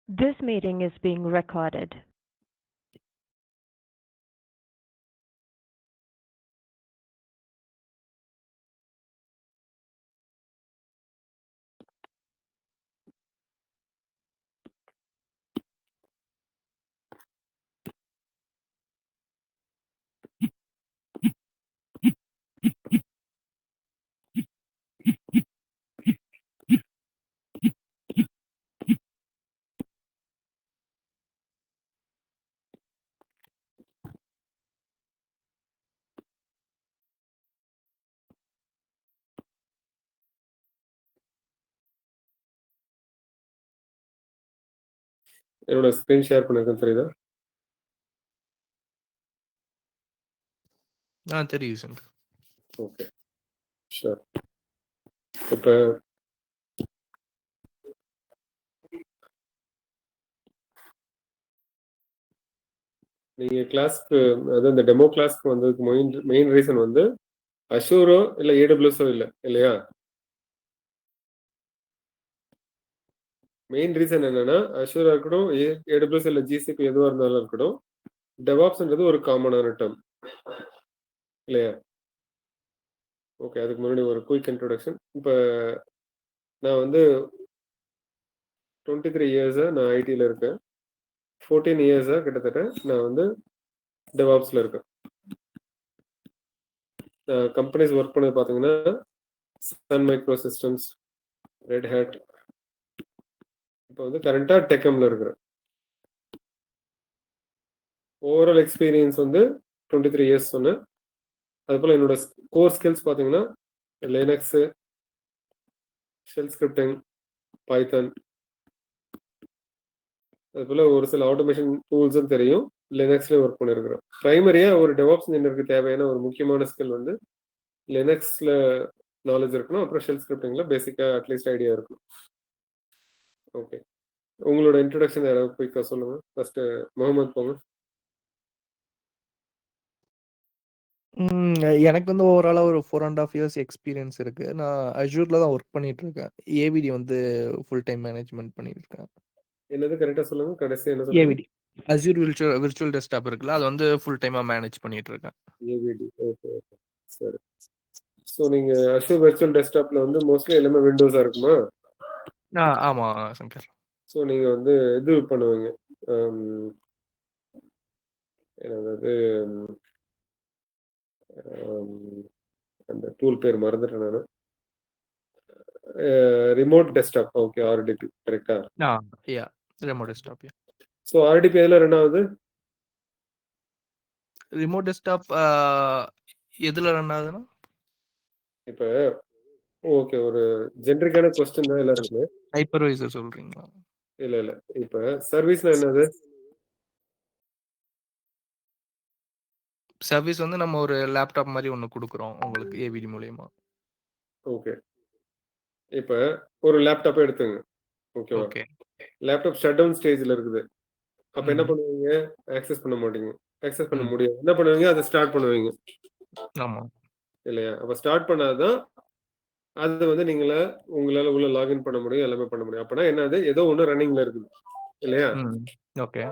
This meeting is being recorded. என்னோட screen share பண்ணிருக்கேன் தெரியுதா? தெரியும் சார். Okay, sure. இப்போ நீங்க கிளாஸ்க்கு, அதாவது இந்த டெமோ கிளாஸ்க்கு வந்ததுக்கு மெயின் ரீசன் வந்து அஷூரோ இல்லை ஏடபிள்யூஎஸோ இல்லையா? மெயின் ரீசன் என்னன்னா, அஷூரா இருக்கட்டும், ஏடபிள்யூஎஸ் இல்லை ஜிசிபி எதுவாக இருந்தாலும் இருக்கட்டும், டெவாப்ஸ்ன்றது ஒரு காமனான டேர்ம் இல்லையா? ஓகே, அதுக்கு முன்னாடி ஒரு குயிக் இன்ட்ரோடக்ஷன். இப்போ நான் வந்து 23 இயர்ஸாக நான் ஐடியில் இருக்கேன். 14 இயர்ஸாக கிட்டத்தட்ட நான் வந்து டெவாப்ஸில் இருக்கேன். கம்பெனிஸ் ஒர்க் பண்ணது பார்த்தீங்கன்னா Sun Microsystems, Red Hat. இப்போ வந்து கரண்டாக டெக்கமில் இருக்கிறேன். ஓவரால் எக்ஸ்பீரியன்ஸ் வந்து 23 இயர்ஸ் சொன்னேன். அதுபோல் என்னோட கோர் ஸ்கில்ஸ் பார்த்தீங்கன்னா லினக்ஸு, ஷெல் ஸ்கிரிப்டிங், பைத்தன், அதுபோல் ஒரு சில ஆட்டோமேஷன் டூல்ஸும் தெரியும். லினக்ஸ்லேயே ஒர்க் பண்ணியிருக்கிறோம். ப்ரைமரியாக ஒரு டெவாப்ஸ் இன்ஜினியருக்கு தேவையான ஒரு முக்கியமான ஸ்கில் வந்து லினக்ஸில் நாலேஜ் இருக்கணும். அப்புறம் ஷெல் ஸ்கிரிப்டிங்கில் பேசிக்காக அட்லீஸ்ட் ஐடியா இருக்கணும். ஓகே, உங்களோட இன்ட்ரடக்ஷன் யாராவது குயிக்காக சொல்லுங்கள். ஃபர்ஸ்ட்டு முகமது போங்க. எனக்கு வந்து ஓவராலாக ஒரு 4.5 இயர்ஸ் எக்ஸ்பீரியன்ஸ் இருக்கு. நான் அஜூரில் தான் ஒர்க் பண்ணிட்டு இருக்கேன். ஏவிடி வந்து ஃபுல் டைம் மேனேஜ்மெண்ட் பண்ணிட்டு இருக்கேன். என்னது கரெக்டாக சொல்லுங்க, கடைசி என்ன சொல்லுங்க? ஏவிடி, அஜூர் விர்ச்சுவல் டெஸ்க்டாப் இருக்குல்ல, அது வந்து ஃபுல் டைமாக மேனேஜ் பண்ணிட்டு இருக்கேன். ஏவிடி, ஓகே ஓகே, சரி. ஸோ நீங்கள் அஷூர் விர்ச்சுவல் டெஸ்க்டாப்பில் வந்து மோஸ்ட்லி எல்லாமே விண்டோஸாக இருக்குமா? ஆமாம் சங்கர். ஸோ நீங்கள் வந்து இது பண்ணுவீங்க, அதாவது அந்த டூல் பேர் மறந்துட்டேன் நான். ரிமோட் டெஸ்க்டாப், ஓகே, ஆர்டிபி கரெக்டா? Remote desktop. ஸோ ஆர்டிபி எதில் ரன் ஆகுது? ரிமோட் டெஸ்க்டாப் எதில் ரன் ஆகுதுன்னா, இப்போ ஓகே, ஒரு ஜென்ரிக்கான கொஸ்டின் தான் எல்லாருக்குமே. ஹைப்பர்வைசர் சொல்றீங்களா? இல்லை, இப்போ சர்வீஸ்னா என்னது? சர்வீஸ் வந்து நம்ம ஒரு லேப்டாப் மாதிரி ஒன்று கொடுக்குறோம் உங்களுக்கு ஏவிடி மூலயமா. ஓகே, இப்போ ஒரு லேப்டாப்பை எடுத்துங்க. ஓகேவா? ஓகே, லேப்டாப் ஷட் டவுன் ஸ்டேஜில் இருக்குது. அப்போ என்ன பண்ணுவீங்க? ஆக்சஸ் பண்ண மாட்டீங்க. ஆக்சஸ் பண்ண முடியாது. என்ன பண்ணுவீங்க? அதை ஸ்டார்ட் பண்ணுவீங்க. ஆமாம் இல்லையா? அப்போ ஸ்டார்ட் பண்ணாதான் அது வந்து உங்களால் உள்ள லாகின் பண்ண முடியும், எல்லாமே பண்ண முடியும். அப்போனா என்னது? ஏதோ ஒன்று ரன்னிங்ல இருக்குது இல்லையா? ஓகே,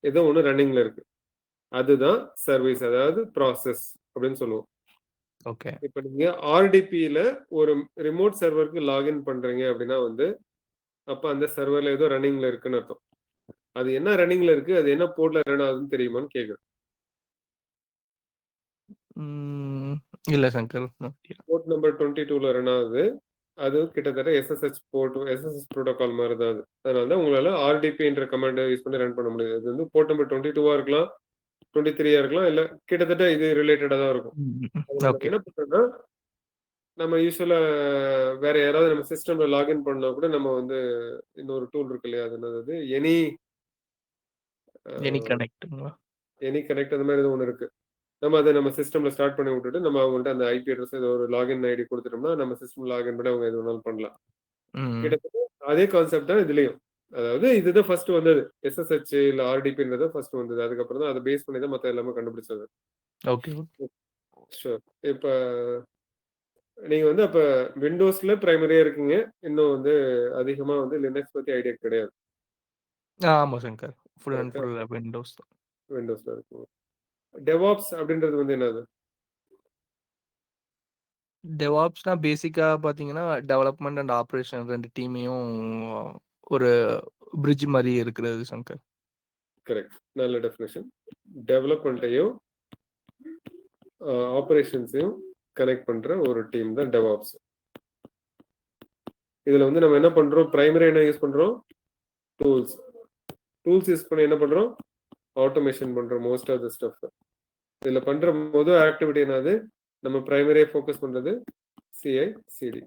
ஏதோ ஒன்று ரன்னிங்ல இருக்கு, அதுதான் சர்வீஸ், அதாவது ப்ராசஸ் அப்படின்னு சொல்லுவோம். ஓகே, இப்போ நீங்க ஆர்டிபியில ஒரு ரிமோட் சர்வருக்கு லாகின் பண்றீங்க அப்படின்னா வந்து அப்போ அந்த சர்வர்ல ஏதோ ரன்னிங்ல இருக்குன்னு அர்த்தம். அது என்ன ரன்னிங்ல இருக்கு, அது என்ன போர்ட்ல ரன் ஆகுதுன்னு தெரியுமான்னு கேக்குறேன். இல்லை சங்கர், போர்ட் நம்பர் 22ல ரன் ஆகுது. அது கிட்டத்தட்ட எஸ்எஸ்ஹெச் போர்ட், எஸ்எஸ்எஸ் ப்ரோட்டோகால் மாதிரி தான் அது. அதனால தான் உங்களால ஆர்டிபின்ற கமாண்ட் யூஸ் பண்ணி ரன் பண்ண முடியாது. இது வந்து போர்ட் நம்பர் 22வா இருக்கலாம், 23ஆ இருக்கலாம், இல்ல கிட்டத்தட்ட இது ரிலேட்டடா தான் இருக்கும். ஓகே. என்ன பண்றோம்னா, நம்ம யூஸ்வலா வேற யாராவது நம்ம சிஸ்டம்ல லாகின் பண்ணா கூட நம்ம வந்து இன்னொரு டூல் இருக்கு இல்லையா, அது என்னது, எனி கனெக்ட், அந்த மாதிரி ஏதோ ஒன்று இருக்கு. நம்ம அதை நம்ம சிஸ்டம்ல ஸ்டார்ட் பண்ணி விட்டுட்டு நம்ம அவங்கள்ட்ட அந்த ஐபி அட்ரஸ் ஏதோ ஒரு லாகின் ஐடி கொடுத்துட்டோம்னா நம்ம சிஸ்டம் லாகின் பண்ணி அவங்க எது வேணாலும் பண்ணலாம். கிட்டத்தட்ட அதே கான்செப்ட் தான் இதுலயும். அதாவது இதுதான் ஃபர்ஸ்ட் வந்தது, எஸ்எஸ்ஹெச் இல்ல ஆர்டிபின்றது ஃபர்ஸ்ட் வந்தது. அதுக்கப்புறம் தான் அதை பேஸ் பண்ணி தான் மற்ற எல்லாமே கண்டுபிடிச்சது. Okay, sure. இப்போ நீங்க வந்து அப்ப விண்டோஸ்ல பிரைமரியா இருக்கீங்க. இன்னும் வந்து அதிகமா வந்து லினக்ஸ் பத்தி ஐடியா கிடையாது. ஆமா சங்கர். ஃபுல் அண்ட் கரெக்ட்டா? ஃபுல் விண்டோஸ் தான். விண்டோஸ்ல இருக்கீங்க. டெவாப்ஸ் அப்படின்றது வந்து என்னது? டெவாப்ஸ்னா பேசிக்கா பார்த்தீங்கன்னா, டெவலப்மெண்ட் அண்ட் ஆப்பரேஷன் 2 டீமையும் ஒரு பிரிட்ஜ் மாரி இருக்கிறது சங்கர். கரெக்ட். நல்ல டெஃபினிஷன். டெவலப்மெண்ட்டையும் ஆப்பரேஷன்ஸையும் கனெக்ட் பண்ற ஒரு டீம் தான் டெவாப்ஸ். இதுல வந்து நம்ம என்ன பண்றோம்? பிரைமரி என்ன யூஸ் பண்றோம்? டூல்ஸ். டூல்ஸ் யூஸ் பண்ணி என்ன பண்றோம்? ஆட்டோமேஷன் பண்றோம் மோஸ்ட் ஆஃப் த ஸ்டஃப். இதுல பண்ற முதல் ஆக்டிவிட்டி என்னது? நம்ம பிரைமரியா ஃபோக்கஸ் பண்றது CI CD,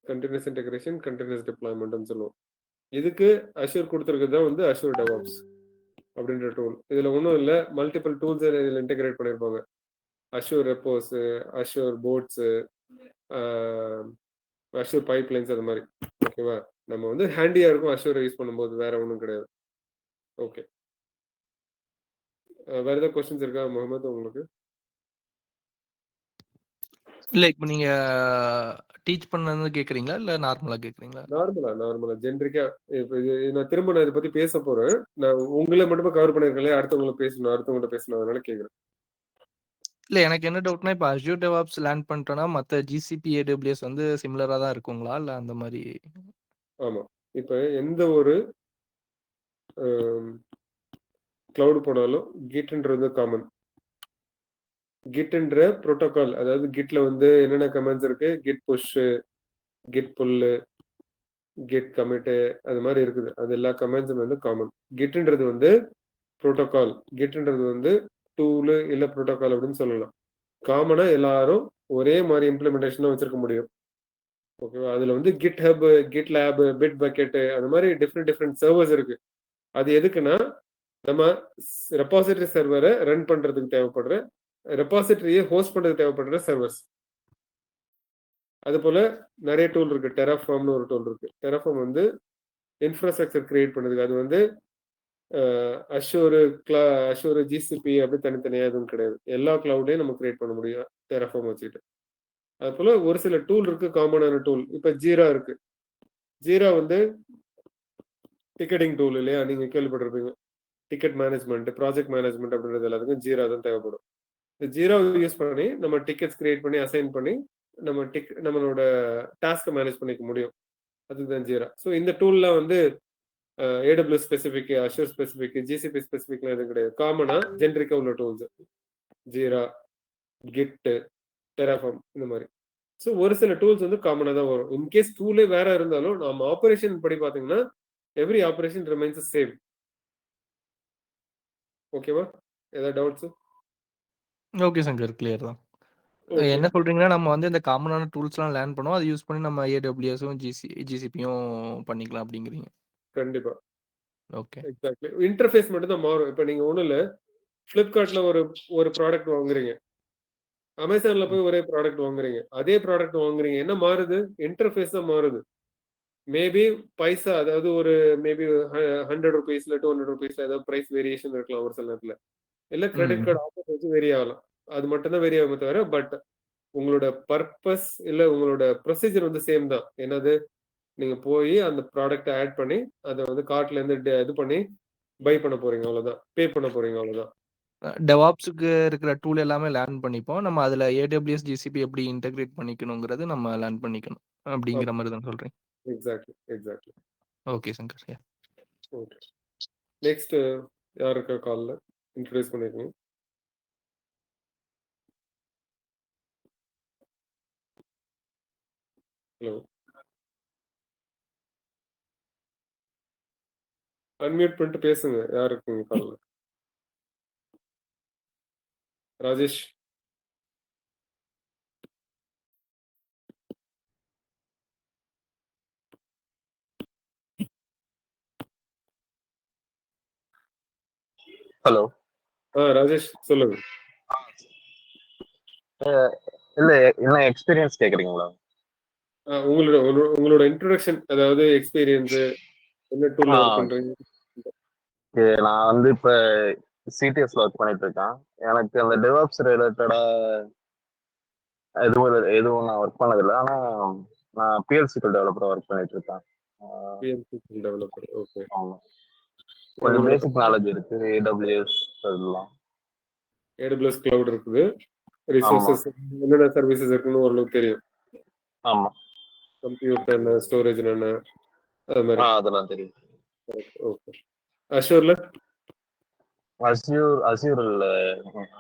continuous integration, continuous டிப்ளாய்மெண்ட்னு சொல்லுவோம். இதுக்கு அஷூர் கொடுத்துருக்குது தான் வந்து அஷூர் டெவாப்ஸ் அப்படின்ற டூல். இதுல ஒன்றும் இல்லை, மல்டிபிள் டூல்ஸ் இதில் இன்டகிரேட் பண்ணியிருப்பாங்க. Azure repos, Azure boards, Azure pipelines, அது மாதிரி. ஓகேவா? நம்ம வந்து ஹேண்டியா இருக்கும் அஷூர் யூஸ் பண்ணும்போது, வேற ஒன்றும் கிடையாது. ஓகே, வேற ஏதாவது கொஸ்டின்ஸ் இருக்கா முகமது உங்களுக்கு? இல்ல இப்ப நீங்க டீச் பண்ணது கேக்குறீங்களா? இல்ல நார்மலா கேக்குறீங்களா? நார்மலா ஜென்ரிக்கா. இப்போ இது நான் திரும்ப இதை பத்தி பேச போறேன். நான் உங்களை மட்டுமே கவர் பண்ணிருக்கேன், அடுத்தவங்களை பேசணும், அடுத்தவங்கள்ட்ட பேசணும், அதனால கேக்குறேன். இல்ல எனக்கு என்ன டவுட்னா, இப்ப அஷ்யூர் டெவாப்ஸ் லேர்ன் பண்ணிட்டோம்னா, மத்த ஜிசிபி, ஏடபிள்யூஎஸ் வந்து சிமிலரா தான் இருக்குங்களா? இல்ல அந்த மாரி? ஆமா, இப்ப எந்த ஒரு கிளவுட் போனாலும் கிட்ன்றது காமன். கிட்ன்ற புரோட்டோகால், அதாவது கிட்ல வந்து என்னென்ன கமெண்ட்ஸ் இருக்கு? கிட் புஷ், கிட் புல்லு, கிட் கமிட், அது மாதிரி இருக்குது. அது எல்லா கமெண்ட்ஸும் வந்து காமன். கிட்ன்றது வந்து புரோட்டோகால், கிட்ன்றது வந்து டூலு இல்ல புரோட்டோகால் அப்படின்னு சொல்லலாம். காமனா எல்லாரும் ஒரே மாதிரி இம்ப்ளிமெண்டேஷன் வச்சிருக்க முடியும். ஓகேவா? அதுல வந்து GitHub, GitLab, Bitbucket, அந்த மாதிரி டிஃப்ரெண்ட் சர்வர்ஸ் இருக்கு. அது எதுக்குன்னா, நம்ம ரெபாசிட்டரி சர்வரை ரன் பண்றதுக்கு தேவைப்படுற, ரெபாசிட்டரியை ஹோஸ்ட் பண்றதுக்கு தேவைப்படுற சர்வர்ஸ். அது போல நிறைய டூல் இருக்கு. டெராஃபார்ம்னு ஒரு டூல் இருக்கு. டெராஃபார்ம் வந்து இன்ஃப்ராஸ்ட்ரக்சர் கிரியேட் பண்ணுது. அது வந்து அஷூர் அஷூர் ஜிசிபி அப்படி தனித்தனியா எதுவும் கிடையாது. எல்லா கிளவுடையும் நம்ம கிரியேட் பண்ண முடியும் டெராஃபார்ம் வச்சுக்கிட்டு. அது போல ஒரு சில டூல் இருக்கு, காமனான டூல். இப்ப ஜீரா இருக்கு. ஜீரா வந்து டிக்கெட்டிங் டூல் இல்லையா? நீங்க கேள்விப்பட்டிருப்பீங்க. டிக்கெட் மேனேஜ்மெண்ட், ப்ராஜெக்ட் மேனேஜ்மெண்ட் அப்படின்றது எல்லாத்துக்கும் ஜீரா தான் தேவைப்படும். இந்த ஜீராவை யூஸ் பண்ணி நம்ம டிக்கெட்ஸ் கிரியேட் பண்ணி அசைன் பண்ணி நம்மளோட டாஸ்க்கை மேனேஜ் பண்ணிக்க முடியும். அதுதான் ஜீரா. ஸோ இந்த டூல்ல வந்து AWS specific, Azure specific, GCP ஸ்பெசிஃபிக்லாம் எதுவும் கிடையாது. காமனா ஜென்ரிக்கா உள்ள டூல்ஸ் ஜீரா, கிட், டெராஃபார்ம், இந்த மாதிரி. ஸோ ஒரு சில டூல்ஸ் வந்து காமனாக தான் வரும். இன்கேஸ் டூலே வேற இருந்தாலும் நம்ம ஆபரேஷன் படி பார்த்தீங்கன்னா எவ்ரி ஆபரேஷன் ரிமைன்ஸ் சேம். ஓகேவா? ஏதாவது டவுட்ஸ்? ஓகே சங்கர், கிளியர் தான். ஓகே, என்ன சொல்றீங்கன்னா, நம்ம வந்து இந்த காமனான டூல்ஸ்லாம் லேர்ன் பண்ணுவோம். அத யூஸ் பண்ணி நம்ம ஏடபிள்யூஎஸும், ஜிசிபியும் பண்ணிக்கலாம் அப்படிங்கிறீங்க. கண்டிப்பா. ஓகே. எக்ஸாக்ட்லி. இன்டர்ஃபேஸ் மட்டும் தான் மாறும். இப்போ நீங்க ஒண்ணும் இல்ல, ஃபிளிப்கார்ட்ல ஒரு ப்ராடக்ட் வாங்குறீங்க, அமேசான்ல போய் ஒரே ப்ராடக்ட் வாங்குறீங்க, அதே ப்ராடக்ட் வாங்குறீங்க. என்ன மாறுது? இன்டர்ஃபேஸ் தான் மாறுது. மேபி பைசா, அதாவது ஒரு மேபி ₹100 இல்ல ₹200 ஏதாவது பிரைஸ் வேரியேஷன் இருக்கலாம் ஒரு சில நேரத்துல. இல்ல கிரெடிட் கார்டு ஆஃபர் வச்சு வேரி ஆகலாம். அது மட்டும் தான் வேரி ஆகுமே தவிர, பட் உங்களோட பர்பஸ் இல்ல உங்களோட ப்ரொசீஜர் வந்து சேம் தான். என்னது? நீங்க போய் அந்த ப்ராடக்ட் ஆட் பண்ணி அதை வந்து கார்ட்ல இருந்து இது பண்ணி பை பண்ண போறீங்க, அவ்வளவுதான். பே பண்ண போறீங்க, அவ்வளவுதான். டெவாப்ஸுக்கு இருக்கிற டூல் எல்லாமே லேர்ன் பண்ணிப்போம். நம்ம அதுல ஏடபிள்யூஎஸ், ஜிசிபி எப்படி இன்டகிரேட் பண்ணிக்கணுங்கிறது நம்ம லேர்ன் பண்ணிக்கணும். அப்படிங்கிற மாரி தான் சொல்றீங்க. Exactly. Okay Shankar. Okay. Next யார் இருக்கா கால்ல? இன்ட்ரோடியூஸ் பண்ணிருக்கீங்க. ஹலோ, அன்மியூட் பண்ணிட்டு பேசுங்க. யார் இருக்கீங்க கால்ல? ராஜேஷ். ஹலோ. ராஜேஷ் சொல்லுங்க. இல்ல, என்ன எக்ஸ்பீரியன்ஸ் கேக்குறீங்களா? உங்களோட உங்களோட இன்ட்ரோடக்ஷன், அதாவது எக்ஸ்பீரியன்ஸ், என்ன டூல்ல ஒர்க் பண்றீங்க? நான் வந்து இப்ப சிடிஎஸ்ல ஒர்க் பண்ணிட்டு இருக்கேன். எனக்கு அந்த டெவாப்ஸ் ரிலேட்டடா எதுவும் நான் ஒர்க் பண்ணதில்லை. ஆனா நான் பிஎல்சிக்கல் டெவலப்பரா ஒர்க் பண்ணிட்டு இருக்கேன். டெவலப்பர். ஓகே. ஆமா. கொஞ்சம் உங்களோட பேசிக் நாலேஜ் இருக்கு ஏடபிள்யூஎஸ் அதெல்லாம். AWS கிளவுட் இருக்குது, ஆமா ரிசோர்சஸ் என்னென்ன சர்வீசஸ் இருக்குன்னு ஓரளவுக்கு தெரியும். ஆமா கம்ப்யூட்டர் என்ன, ஸ்டோரேஜ் என்ன, அது மாதிரி. அதெல்லாம் தெரியும். ஓகே. அஷூர்ல அசியூர் இல்ல,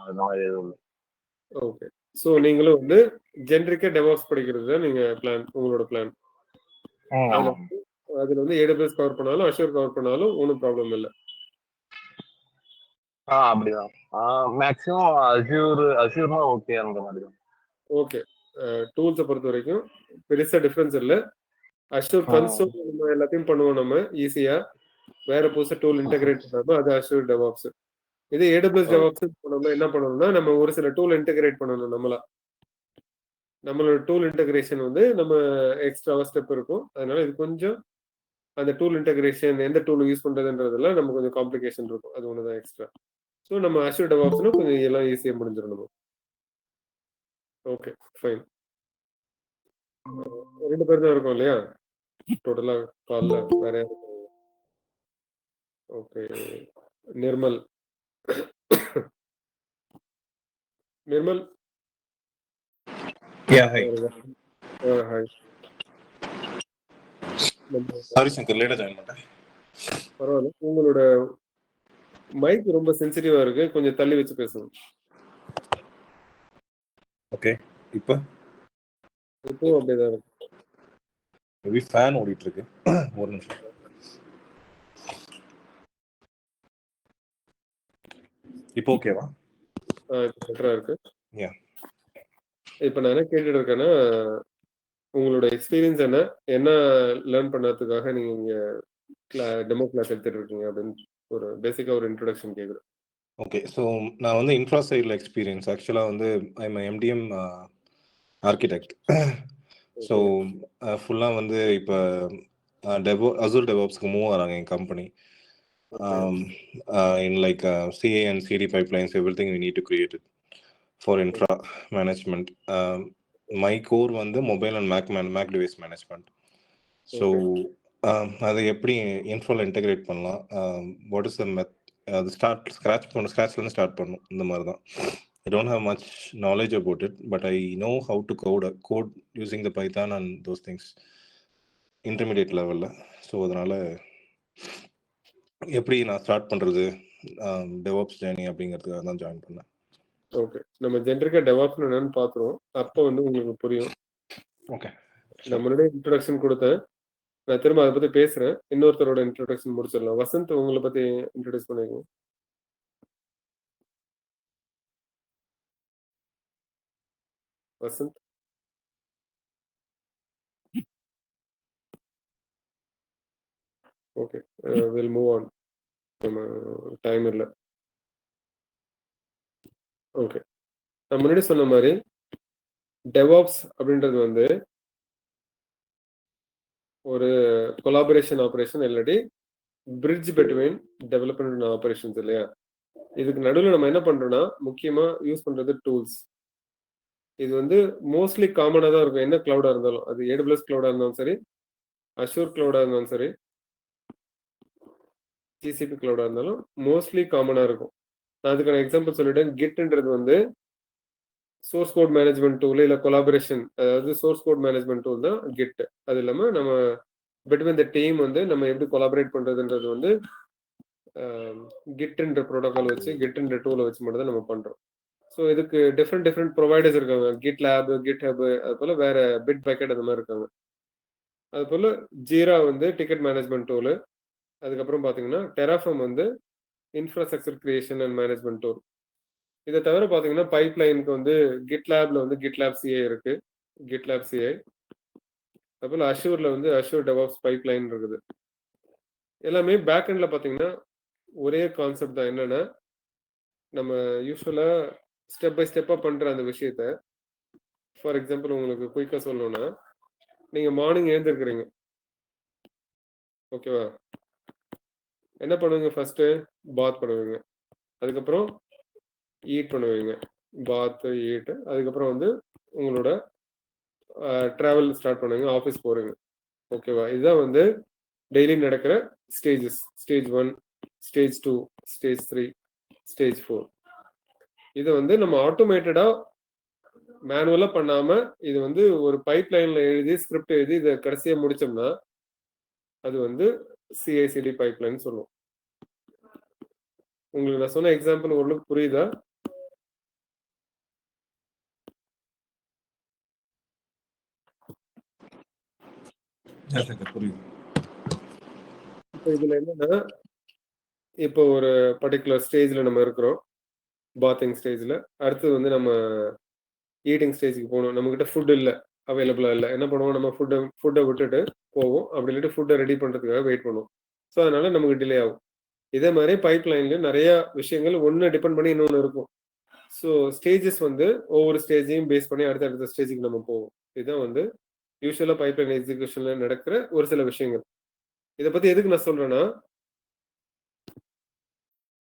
அந்த மாதிரி எதுவும் இல்லை. ஓகே. ஸோ நீங்களும் வந்து ஜென்ரிக்கா டெவாப்ஸ் படிக்கிறது தான் நீங்க பிளான், உங்களோட பிளான். ஆமா. அதுல வந்து AWS கவர் பண்ணாலும் அஷூர் கவர் பண்ணாலும் ஒன்றும் ப்ராப்ளம் இல்லை. அப்படிதான். மேக்ஸிமம் அசியூர்னா ஓகே அந்த மாதிரி தான். ஓகே. டூல்ஸை பொறுத்த வரைக்கும் பெருசா டிஃபரன்ஸ் இல்லை. அஷூர் கன்சோல் நம்ம எல்லாத்தையும் பண்ணுவோம் நம்ம ஈஸியா. வேற புதுசா டூல் இன்டெகிரேட் பண்ணாம அது அஷூர் டெவாப்ஸ். இது AWS டெவாப்ஸ் பண்ணோம்னா என்ன பண்ணணும்னா நம்ம ஒரு சில டூல் இன்டெகிரேட் பண்ணணும். நம்மளோட டூல் இன்டெகிரேஷன் வந்து நம்ம எக்ஸ்ட்ராவா ஸ்டெப் இருக்கும். அதனால இது கொஞ்சம் அந்த டூல் இன்டெகிரேஷன் எந்த டூல் யூஸ் பண்றதுன்றதுல நம்ம கொஞ்சம் காம்ப்ளிகேஷன் இருக்கும். அது ஒண்ணுதான் எக்ஸ்ட்ரா. ஸோ நம்ம அஷூர் டெவாப்ஸ்னா கொஞ்சம் எல்லாம் ஈஸியா முடிஞ்சிடும் நம்ம. Okay, fine. 2 பேர் தான் இருக்கோம் இல்லையா டோட்டலா கால்ல? வேற யாரும்? Okay. Nirmal. Nirmal. Yeah, hi. Hi. Sorry, Shankar, later join பண்ணிட்டேன். பரவாயில்ல. உங்களோட மைக் ரொம்ப சென்சிட்டிவா இருக்கு, கொஞ்சம் தள்ளி வச்சு பேசுங்க. ஓகே, இப்போ அப்படியேதான் இருக்கு. மேபி ஃபேன் ஓடிட்டு இருக்கு. ஒரு நிமிஷம். இப்போ ஓகேவா? இப்போ பெட்டரா இருக்கு. Yeah. இப்போ நான் என்ன கேட்டுட்டு இருக்கேன்னா, உங்களோட எக்ஸ்பீரியன்ஸ் என்ன லேர்ன் பண்ணதுக்காக நீங்க இங்க டெமோ கிளாஸ் எடுத்துட்டு இருக்கீங்க அப்படின்னு ஒரு பேசிக்கா ஒரு இன்ட்ரோடக்ஷன் கேக்குறேன். ஓகே, ஸோ நான் வந்து இன்ஃப்ரா சைடில் எக்ஸ்பீரியன்ஸ். ஆக்சுவலாக வந்து ஐம் எம்டிஎம் ஆர்கிடெக்ட். ஸோ ஃபுல்லாக வந்து இப்போ அசூர் டெவாப்ஸ்க்கு மூவ் ஆகிறாங்க என் company. In like CA and CD pipelines, everything we need to create it for infra management. My core வந்து mobile and Mac device management. So அதை எப்படி இன்ஃப்ரால integrate பண்ணலாம், what is the அது ஸ்க்ராட்ச்லேருந்து start பண்ணணும். இந்த மாதிரி தான். I don't have much knowledge about it, but I know how to code using the Python and those things intermediate level. So அதனால எப்படி நான் ஸ்டார்ட் பண்றது டெவாப்ஸ் ஜர்னி அப்படிங்கிறதுக்காக தான் ஜாயின் பண்ணேன். ஓகே, நம்ம ஜென்ரிக்கா டெவாப்ஸ் என்னன்னு பார்த்துருவோம். அப்போ வந்து உங்களுக்கு புரியும். ஓகே, நம்மளோட இன்ட்ரோடக்ஷன் கொடுத்தேன், நான் திரும்ப அதை பத்தி பேசுறேன். இன்னொருத்தரோட இன்ட்ரோடக்ஷன் முடிச்சிடலாம். வசந்த், உங்களை பத்தி இன்ட்ரோடியூஸ் பண்ணிக்கோங்க. Vasanth. Okay, will move on. நம்ம டைம் இல்லை. ஓகே, நான் முன்னாடி சொன்ன மாதிரி டெவாப்ஸ் அப்படின்றது வந்து ஒரு கொலாபரேஷன் ஆபரேஷன், இல்லாட்டி bridge between development and operations இல்லையா? இதுக்கு நடுவில் நம்ம என்ன பண்றோம்னா முக்கியமா யூஸ் பண்றது டூல்ஸ். இது வந்து மோஸ்ட்லி காமனா தான் இருக்கும். என்ன கிளவுடா இருந்தாலும், அது AWS கிளவுடா இருந்தாலும் சரி, அஷூர் கிளவுடா இருந்தாலும் சரி, GCP கிளவுடா இருந்தாலும் மோஸ்ட்லி காமனா இருக்கும். நான் அதுக்கான எக்ஸாம்பிள் சொல்லிட்டேன். கிட்ன்றது வந்து சோர்ஸ் கோட் மேனேஜ்மெண்ட் டூல், இல்லை கொலாபரேஷன், அதாவது சோர்ஸ் கோட் மேனேஜ்மெண்ட் டூல் தான் கிட். அது இல்லாம நம்ம பிட்வீன் த டீம் வந்து நம்ம எப்படி கொலாபரேட் பண்றதுன்றது வந்து கிட்ன்ற ப்ரோட்டோகால் வச்சு, கிட்ன்ற டூலை வச்சு மட்டும் தான் நம்ம பண்றோம். ஸோ இதுக்கு டிஃப்ரெண்ட் ப்ரொவைடர்ஸ் இருக்காங்க. கிட் லேப், கிட் ஹப், அது போல வேற பிட் பக்கெட் அந்த மாதிரி இருக்காங்க. அது போல ஜீரா வந்து டிக்கெட் மேனேஜ்மெண்ட் டூலு. அதுக்கப்புறம் பார்த்தீங்கன்னா டெராஃபார்ம் வந்து infrastructure creation and management tool. இதை தவிர பார்த்தீங்கன்னா பைப்லைனுக்கு வந்து கிட்லேப்ல வந்து கிட்லேப் சிஐ இருக்கு, கிட்லேப் சிஐ. அதுபோல் அஷூர்ல வந்து அஷூர் டெவாப்ஸ் பைப்லைன் இருக்குது. எல்லாமே பேக் எண்ட்ல பார்த்தீங்கன்னா ஒரே கான்செப்ட் தான். என்னன்னா நம்ம யூஸ்வலா ஸ்டெப் பை ஸ்டெப்பா பண்ற அந்த விஷயத்த, ஃபார் எக்ஸாம்பிள் உங்களுக்கு குயிக்கா சொல்லணும்னா, நீங்க மார்னிங் எழுந்திருக்கிறீங்க, ஓகேவா? என்ன பண்ணுவீங்க? ஃபர்ஸ்ட் பாத் பண்ணுவீங்க, அதுக்கப்புறம் ஈட் பண்ணுவீங்க, பாத் ஈட், அதுக்கப்புறம் வந்து உங்களோட ட்ராவல் ஸ்டார்ட் பண்ணுங்க, ஆஃபீஸ் போறீங்க. ஓகேவா? இதுதான் வந்து டெய்லி நடக்கிற stages. Stage 1, stage 2, stage 3, stage 4. இது வந்து நம்ம ஆட்டோமேட்டடா மேனுவலா பண்ணாம இது வந்து ஒரு பைப்லைன்ல எழுதி ஸ்கிரிப்ட் எழுதி இதை கடைசியா முடிச்சோம்னா அது வந்து சிஐசிடி பைப்லைன் சொல்லுவோம். உங்களுக்கு நான் சொன்ன எக்ஸாம்பிள் உங்களுக்கு புரியுதா? இதுல என்னன்னா, இப்போ ஒரு பர்டிகுலர் ஸ்டேஜ்ல நம்ம இருக்கிறோம், பாத்திங் ஸ்டேஜ்ல. அடுத்து வந்து நம்ம ஈட்டிங் ஸ்டேஜுக்கு போகணும். நம்ம கிட்ட ஃபுட் இல்லை, அவைலபிளா இல்லை. என்ன பண்ணுவோம், நம்ம ஃபுட்டை விட்டுட்டு போவோம். அப்படி இல்லாட்டி ஃபுட்டை ரெடி பண்றதுக்காக வெயிட் பண்ணுவோம். ஸோ அதனால நமக்கு டிலே ஆகும். இதே மாதிரி பைப் லைன்ல நிறைய விஷயங்கள் ஒன்று டிபெண்ட் பண்ணி இன்னொன்று இருக்கும். ஸோ ஸ்டேஜஸ் வந்து ஒவ்வொரு ஸ்டேஜையும் பேஸ் பண்ணி அடுத்த ஸ்டேஜுக்கு நம்ம போவோம். இதுதான் வந்து யூஸ்வலா பைப் லைன் எக்ஸிகியூஷன்ல நடக்கிற ஒரு சில விஷயங்கள். இதை பத்தி எதுக்கு நான் சொல்றேன்னா,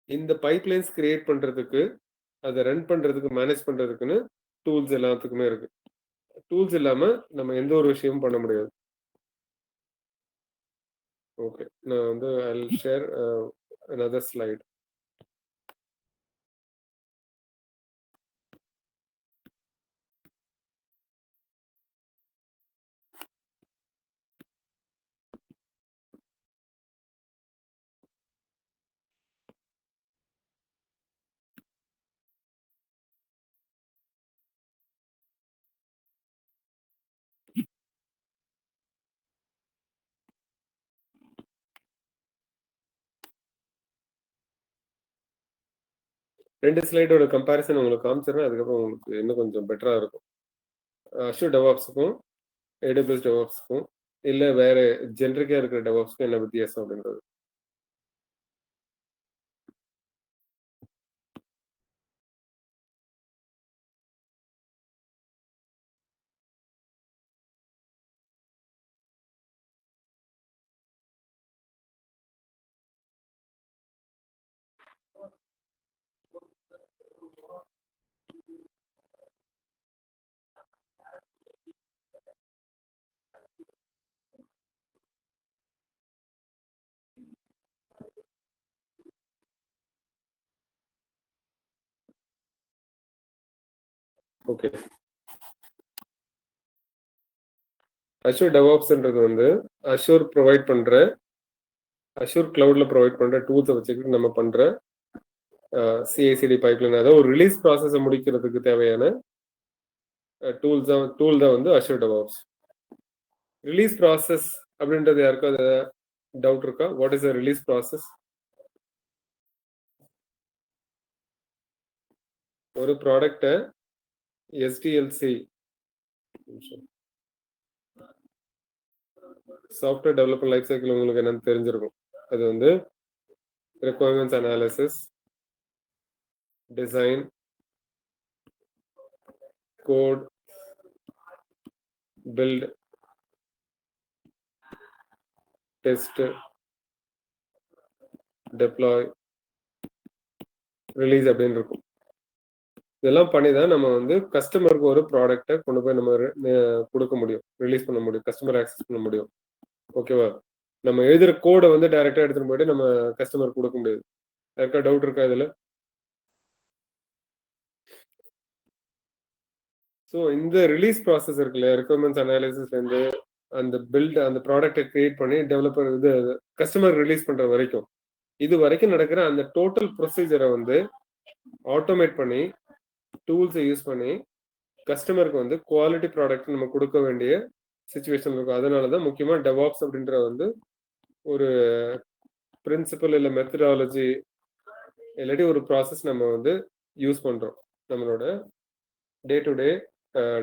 இந்த பைப் லைன்ஸ் கிரியேட் பண்றதுக்கு, அதை ரன் பண்றதுக்கு, மேனேஜ் பண்றதுக்குன்னு டூல்ஸ் எல்லாத்துக்குமே இருக்கு. டூல்ஸ் இல்லாம நம்ம எந்த ஒரு விஷயமும் பண்ண முடியாது. ஓகே, நான் வந்து I'll share another slide. ரெண்டு ஸ்லைடோட கம்பேரிசன் உங்களுக்கு காமிச்சிடுறேன். அதுக்கப்புறம் உங்களுக்கு இன்னும் கொஞ்சம் பெட்டரா இருக்கும். அஷ்யூர் டெவாப்ஸுக்கும் AWS டெவாப்ஸுக்கும் இல்லை வேற ஜென்ரிக்கா இருக்கிற டெவாப்ஸுக்கும் என்ன வித்தியாசம் அப்படின்றது. ஓகே, அஷ்யூர் டெவாப்ஸ்ன்றது வந்து அஷ்யூர் கிளவுட்ல ப்ரொவைட் பண்ற டூல்ஸை வச்சுக்கிட்டு நம்ம பண்ற சிஐசிடி பைப்லைன். அதாவது ஒரு ரிலீஸ் ப்ராசஸை முடிக்கிறதுக்கு தேவையான டூல் தான் வந்து அஷ்யூர் டெவாப்ஸ். ரிலீஸ் ப்ராசஸ் அப்படின்றது யாருக்கும் அது டவுட் இருக்கா? What is a release process? ஒரு ப்ராடக்டை SDLC software development life cycle உங்களுக்கு என்னன்னு தெரிஞ்சிருக்கும். அது வந்து requirements analysis, design, code, build, test, deploy, release அப்படின்னு இருக்கும். இதெல்லாம் பண்ணி தான் நம்ம வந்து கஸ்டமருக்கு ஒரு ப்ராடக்டை கொண்டு போய் நம்ம கொடுக்க முடியும், ரிலீஸ் பண்ண முடியும், கஸ்டமர் ஆக்சஸ் பண்ண முடியும். ஓகேவா? நம்ம எழுதுற கோடை வந்து டைரக்டா எடுத்துட்டு போயிட்டு நம்ம கஸ்டமருக்கு கொடுக்க முடியாது. யாருக்கா டவுட் இருக்கா இதுல? ஸோ இந்த ரிலீஸ் ப்ராசஸ் இருக்குல்ல, ரெக்யர்மெண்ட்ஸ் அனாலிசிஸ் வந்து அந்த பில்ட் அந்த ப்ராடக்டை கிரியேட் பண்ணி டெவலப்பர் இது கஸ்டமர் ரிலீஸ் பண்ற வரைக்கும் இது வரைக்கும் நடக்கிற அந்த டோட்டல் ப்ரொசீஜரை வந்து ஆட்டோமேட் பண்ணி டூல்ஸை யூஸ் பண்ணி கஸ்டமருக்கு வந்து குவாலிட்டி ப்ராடக்ட் நம்ம கொடுக்க வேண்டிய சிச்சுவேஷன் இருக்கும். அதனாலதான் முக்கியமா டெவாப்ஸ் அப்படின்ற வந்து ஒரு பிரின்சிபல் இல்லை மெத்தடாலஜி இல்லாட்டி ஒரு ப்ராசஸ் நம்ம வந்து யூஸ் பண்றோம் நம்மளோட டே டு டே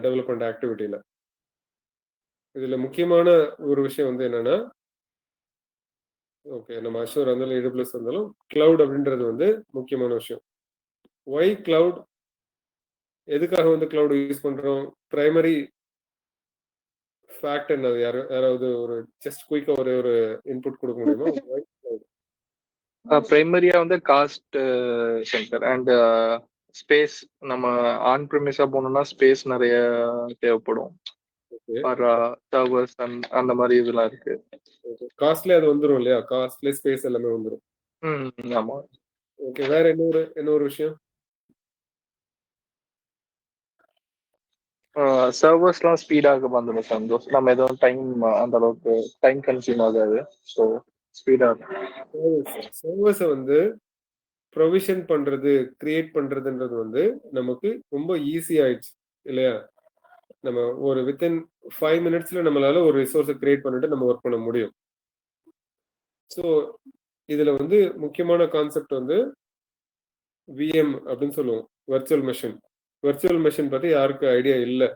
டெவலப்மெண்ட் ஆக்டிவிட்டியில. இதுல முக்கியமான ஒரு விஷயம் வந்து என்னன்னா, ஓகே, நம்ம அஷ்யூர் இருந்தாலும் AWS இருந்தாலும் கிளவுட் அப்படின்றது வந்து முக்கியமான விஷயம். Why cloud? எதுக்காக வந்து கிளவுட் யூஸ் பண்றோம்? பிரைமரி ஃபேக்ட் என்ன? யாராவது ஒரு ஜஸ்ட் குயிக்கா ஒரு இன்புட் கொடுக்க முடியுமா? பிரைமரியா வந்து காஸ்ட் சென்டர் அண்ட் ஸ்பேஸ் நம்ம ஆன் ப்ரிமிஸா போனோம்னா ஸ்பேஸ் நிறைய தேவைப்படும். ஓகே ஃபார் சர்வர்ஸ் அந்த மாதிரி இதெல்லாம் இருக்கு. காஸ்ட்லி அது வந்துரும் இல்லையா? காஸ்ட்லி ஸ்பேஸ் எல்லாமே வந்துரும். ஆமா. ஓகே வேற இன்னொரு விஷயம் சர்வர்ஸ்லாம் ஸ்பீடாக வந்துடும் சந்தோஷ். நம்ம எதுவும் டைம் அந்த அளவுக்கு டைம் கன்சியூம் ஆகாது. ஸோ ஸ்பீடாக சர்வர்ஸை வந்து ப்ரொவிஷன் பண்றது கிரியேட் பண்றதுன்றது வந்து நமக்கு ரொம்ப ஈஸி ஆயிடுச்சு இல்லையா? நம்ம ஒரு வித்தின் 5 minutesல நம்மளால ஒரு ரிசோர்ஸை கிரியேட் பண்ணிட்டு நம்ம ஒர்க் பண்ண முடியும். ஸோ இதுல வந்து முக்கியமான கான்செப்ட் வந்து விஎம் அப்படின்னு சொல்லுவோம், வர்ச்சுவல் மெஷின். வர்ச்சுவல் மெஷின் பத்தி யாருக்கு ஐடியா இல்லை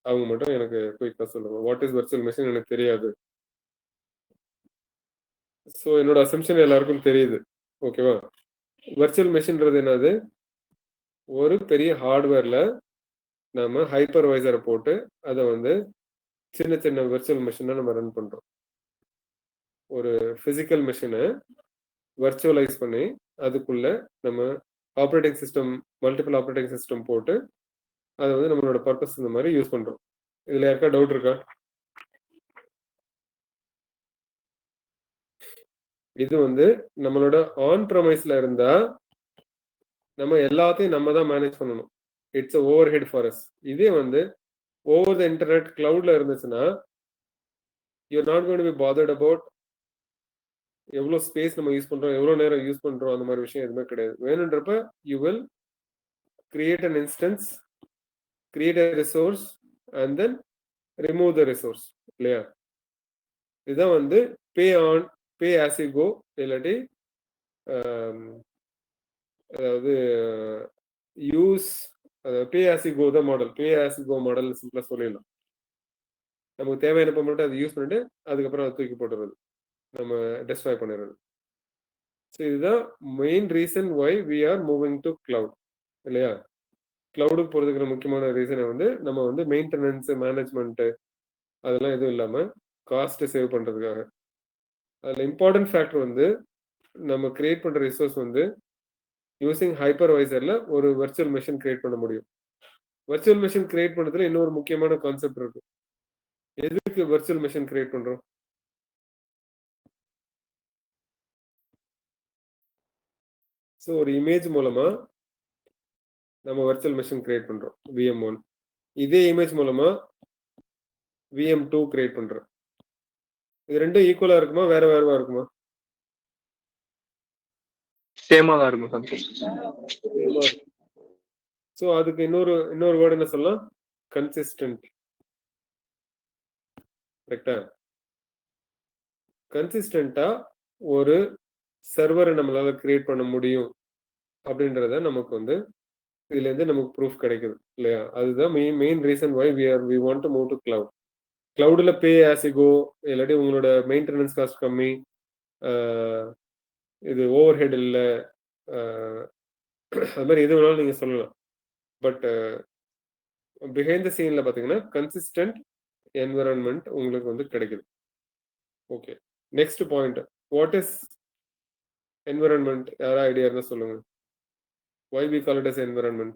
அவங்க மட்டும் எனக்கு குயிக்கா சொல்லுங்க. What is virtual machine? எனக்கு தெரியாது. ஸோ என்னோட அசம்ஷன் எல்லாருக்கும் தெரியுது. ஓகேவா? வர்ச்சுவல் மெஷின்றது என்னது? ஒரு பெரிய ஹார்ட்வேர்ல நம்ம ஹைப்பர்வைசரை போட்டு அதை வந்து சின்ன சின்ன வர்ச்சுவல் மெஷினை நம்ம ரன் பண்றோம். ஒரு பிசிக்கல் மெஷினை வர்ச்சுவலைஸ் பண்ணி அதுக்குள்ள நம்ம operating system, multiple operating system போட்டு அதை வந்து நம்மளோட பர்பஸ் இந்த மாதிரி யூஸ் பண்றோம். இதுல யாருக்கா டவுட் இருக்கா? இது வந்து நம்மளோட ஆன் ப்ரமைஸ்ல இருந்தா நம்ம எல்லாத்தையும் நம்ம தான் மேனேஜ் பண்ணணும். It's overhead for us. இதே வந்து ஓவர் த இன்டர்நெட் கிளவுட்ல இருந்துச்சுன்னா you're not going to be bothered about எவ்வளோ ஸ்பேஸ் நம்ம யூஸ் பண்றோம், எவ்வளோ நேரம் யூஸ் பண்றோம், அந்த மாதிரி விஷயம் எதுவுமே கிடையாது. வேணுன்றப்ப you will create an instance, create a resource and then remove the resource இல்லையா? இதுதான் வந்து பே ஆஸ் யூ கோ, இல்லாட்டி அதாவது use pay as you go தான் model. Pay as you go model சிம்பிளா சொல்லிடலாம். நமக்கு தேவையானப்ப மட்டும் அதை யூஸ் பண்ணிட்டு அதுக்கப்புறம் அதை தூக்கி போட்டுறது, நம்ம டெஸ்ட்ராய் பண்ணிடுறது. ஸோ இதுதான் main reason why we are moving to cloud இல்லையா? கிளவுடுக்கு போகிறதுக்கு முக்கியமான ரீசனை வந்து நம்ம வந்து மெயின்டெனன்ஸ், மேனேஜ்மெண்ட்டு அதெல்லாம் எதுவும் இல்லாமல் காஸ்ட்டை சேவ் பண்ணுறதுக்காக. அதில் இம்பார்ட்டன்ட் ஃபேக்டர் வந்து நம்ம கிரியேட் பண்ணுற ரிசோர்ஸ் வந்து யூசிங் ஹைப்பர்வைசரில் ஒரு வர்ச்சுவல் மெஷின் கிரியேட் பண்ண முடியும். வர்ச்சுவல் மெஷின் கிரியேட் பண்ணுறதுல இன்னொரு முக்கியமான கான்செப்ட் இருக்கு. எதுக்கு வர்ச்சுவல் மெஷின் கிரியேட் பண்ணுறோம்? ஸோ ஒரு இமேஜ் மூலமா நம்ம வர்ச்சுவல் மெஷின் கிரியேட் பண்றோம், VM1. இதே இமேஜ் மூலமா VM2 கிரியேட் பண்றோம். இது ரெண்டும் ஈக்குவலா இருக்குமா, வேற வேறவா இருக்குமா? சேமா தான் இருக்கும் சந்தோஷ். ஸோ அதுக்கு இன்னொரு வேர்டு என்ன சொல்லலாம்? கன்சிஸ்டன்ட். கரெக்டா? கன்சிஸ்டன்டா ஒரு சர்வரை நம்மளால கிரியேட் பண்ண முடியும் அப்படின்றத நமக்கு வந்து இதுல இருந்து நமக்கு ப்ரூஃப் கிடைக்குது இல்லையா? அதுதான் main reason why we want to move to cloud. கிளவுட்ல பே ஆஸ் யூ கோ, இல்லாட்டி உங்களோட மெயின்டெனன்ஸ் காஸ்ட் கம்மி, இது ஓவர் ஹெட் இல்லை, அது மாதிரி எது வேணாலும் நீங்க சொல்லலாம். பட் பிஹைண்ட் த சீன்ல பாத்தீங்கன்னா கன்சிஸ்டன்ட் என்விரான்மெண்ட் உங்களுக்கு வந்து கிடைக்குது. Okay, next point, what is environment? யாரா ஐடியா இருந்தா சொல்லுங்க. Why we call it as environment?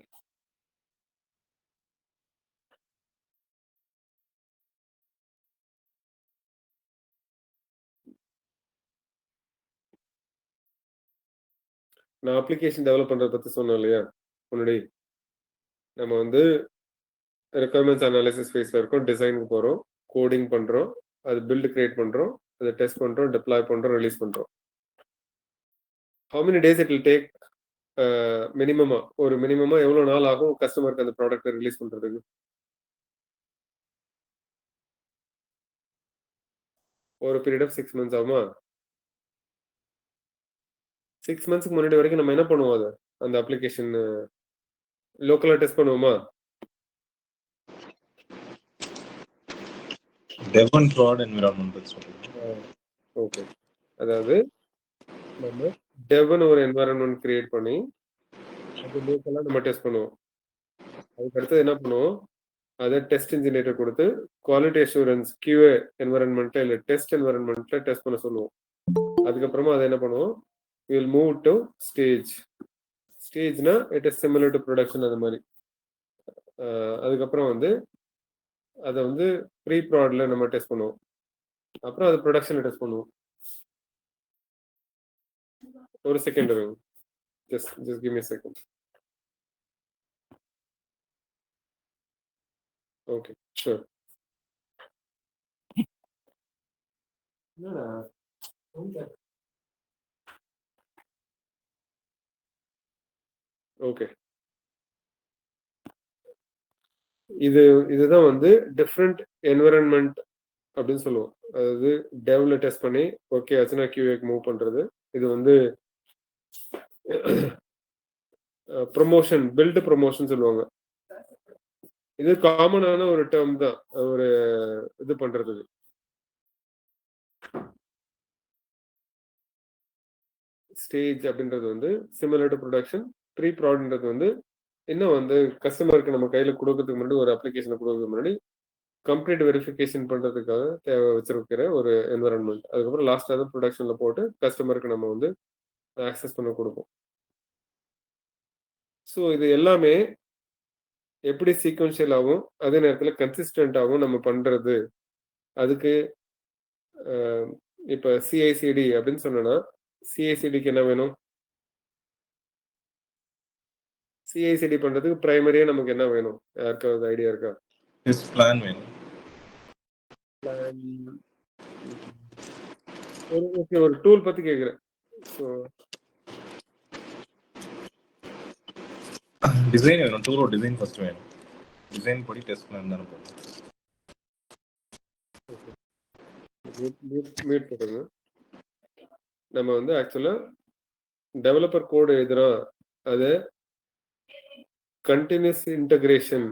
நான் அப்ளிகேஷன் டெவலப் பண்றத பத்தி சொன்னேன் இல்லையா முன்னாடி? நம்ம வந்து ரெக்குயர்மெண்ட்ஸ் அனாலிசிஸ் ஃபேஸ்ல இருக்கோம், டிசைனுக்கு போறோம், கோடிங் பண்றோம், அது பில்ட் கிரியேட் பண்றோம், அதை டெஸ்ட் பண்றோம், டெப்ளாய் பண்றோம், ரிலீஸ் பண்றோம். How many days it will take? மினிமமா எவ்வளவு நாள் ஆகும் கஸ்டமருக்கு அந்த ப்ராடக்ட் ரிலீஸ் பண்றதுக்கு? ஒரு பீரியட் ஆஃப் 6 months ஆகுமா? 6 monthsக்கு முன்னாடி வரைக்கும் நம்ம என்ன பண்ணுவோம்? அதை அந்த அப்ளிகேஷன் லோக்கலா டெஸ்ட் பண்ணுவோமா? dev and prod environment சொல்லுங்க. ஓகே, அதாவது நம்ம டெவ்னு ஒரு என்வாரன்மெண்ட் கிரியேட் பண்ணி அது லோக்கலா நம்ம டெஸ்ட் பண்ணுவோம். அதுக்கு அடுத்து என்ன பண்ணுவோம்? அதை டெஸ்ட் இன்ஜினியர் கொடுத்து குவாலிட்டி அஷூரன்ஸ் QA என்வரன்மெண்ட்ல இல்லை டெஸ்ட் என்வரன்மெண்ட்ல டெஸ்ட் பண்ண சொல்லுவோம். அதுக்கப்புறமா அதை என்ன பண்ணுவோம்? வில் மூவ் டு ஸ்டேஜ் ஸ்டேஜ்னா it is similar to production அந்த மாதிரி. அதுக்கப்புறம் வந்து அதை வந்து ப்ரீ ப்ராட்ல நம்ம டெஸ்ட் பண்ணுவோம், அப்புறம் அது ப்ரொடக்ஷன்ல டெஸ்ட் பண்ணுவோம். ஒரு செகண்ட் இருக்கும், just give me a second. Okay sure. Okay, இதுதான் வந்து டிஃப்ரெண்ட் என்விரான்மெண்ட் அப்படின்னு சொல்லுவோம். அதாவது டெவ்ல டெஸ்ட் பண்ணி ஓகே ஆச்சுன்னா கியூஏக்கு மூவ் பண்றது. இது வந்து ப்ரொமோஷன், பில்ட் ப்ரொமோஷன் சொல்லுவாங்க. இது காமனான ஒரு டேர்ம் தான் ஒரு இது பண்றதுக்கு. ஸ்டேஜ் அப்படின்றது வந்து சிமிலர் டு ப்ரொடக்ஷன். ப்ரீ ப்ராட்ன்றது வந்து இன்னும் வந்து கஸ்டமருக்கு நம்ம கையில கொடுக்கறதுக்கு முன்னாடி, ஒரு அப்ளிகேஷனை கொடுக்கறதுக்கு முன்னாடி கம்ப்ளீட் வெரிஃபிகேஷன் பண்றதுக்காக தேவை வச்சிருக்கிற ஒரு என்விரான்மெண்ட். அதுக்கப்புறம் லாஸ்ட்டாக தான் ப்ரொடக்ஷன்ல போட்டு கஸ்டமருக்கு நம்ம வந்து ஆக்சஸ் பண்ண கொடுப்போம். ஸோ இது எல்லாமே எப்படி சீக்வன்ஷியலாகவும் அதே நேரத்தில் கன்சிஸ்டன்டாகவும் நம்ம பண்றது. அதுக்கு இப்போ சிஐசிடி அப்படின்னு சொன்னோன்னா, சிஐசிடிக்கு என்ன வேணும்? சிஐசிடி பண்றதுக்கு பிரைமரியா நமக்கு என்ன வேணும்? யாருக்காவது ஐடியா இருக்கா? டெஸ்ட் பிளான் வேணும். ஒரு டூல் பத்தி கேக்குறேன். ஸோ டிசைன் வேணும், டூலோட டிசைன் ஃபர்ஸ்ட் வேணும். டிசைன் படி டெஸ்ட் பிளான் தானே போடணும். மீட் பண்ணுங்க. நம்ம வந்து ஆக்சுவலா டெவலப்பர் கோடு எழுதுறோம், அது கண்டினியூஸ் இன்டகிரேஷன்,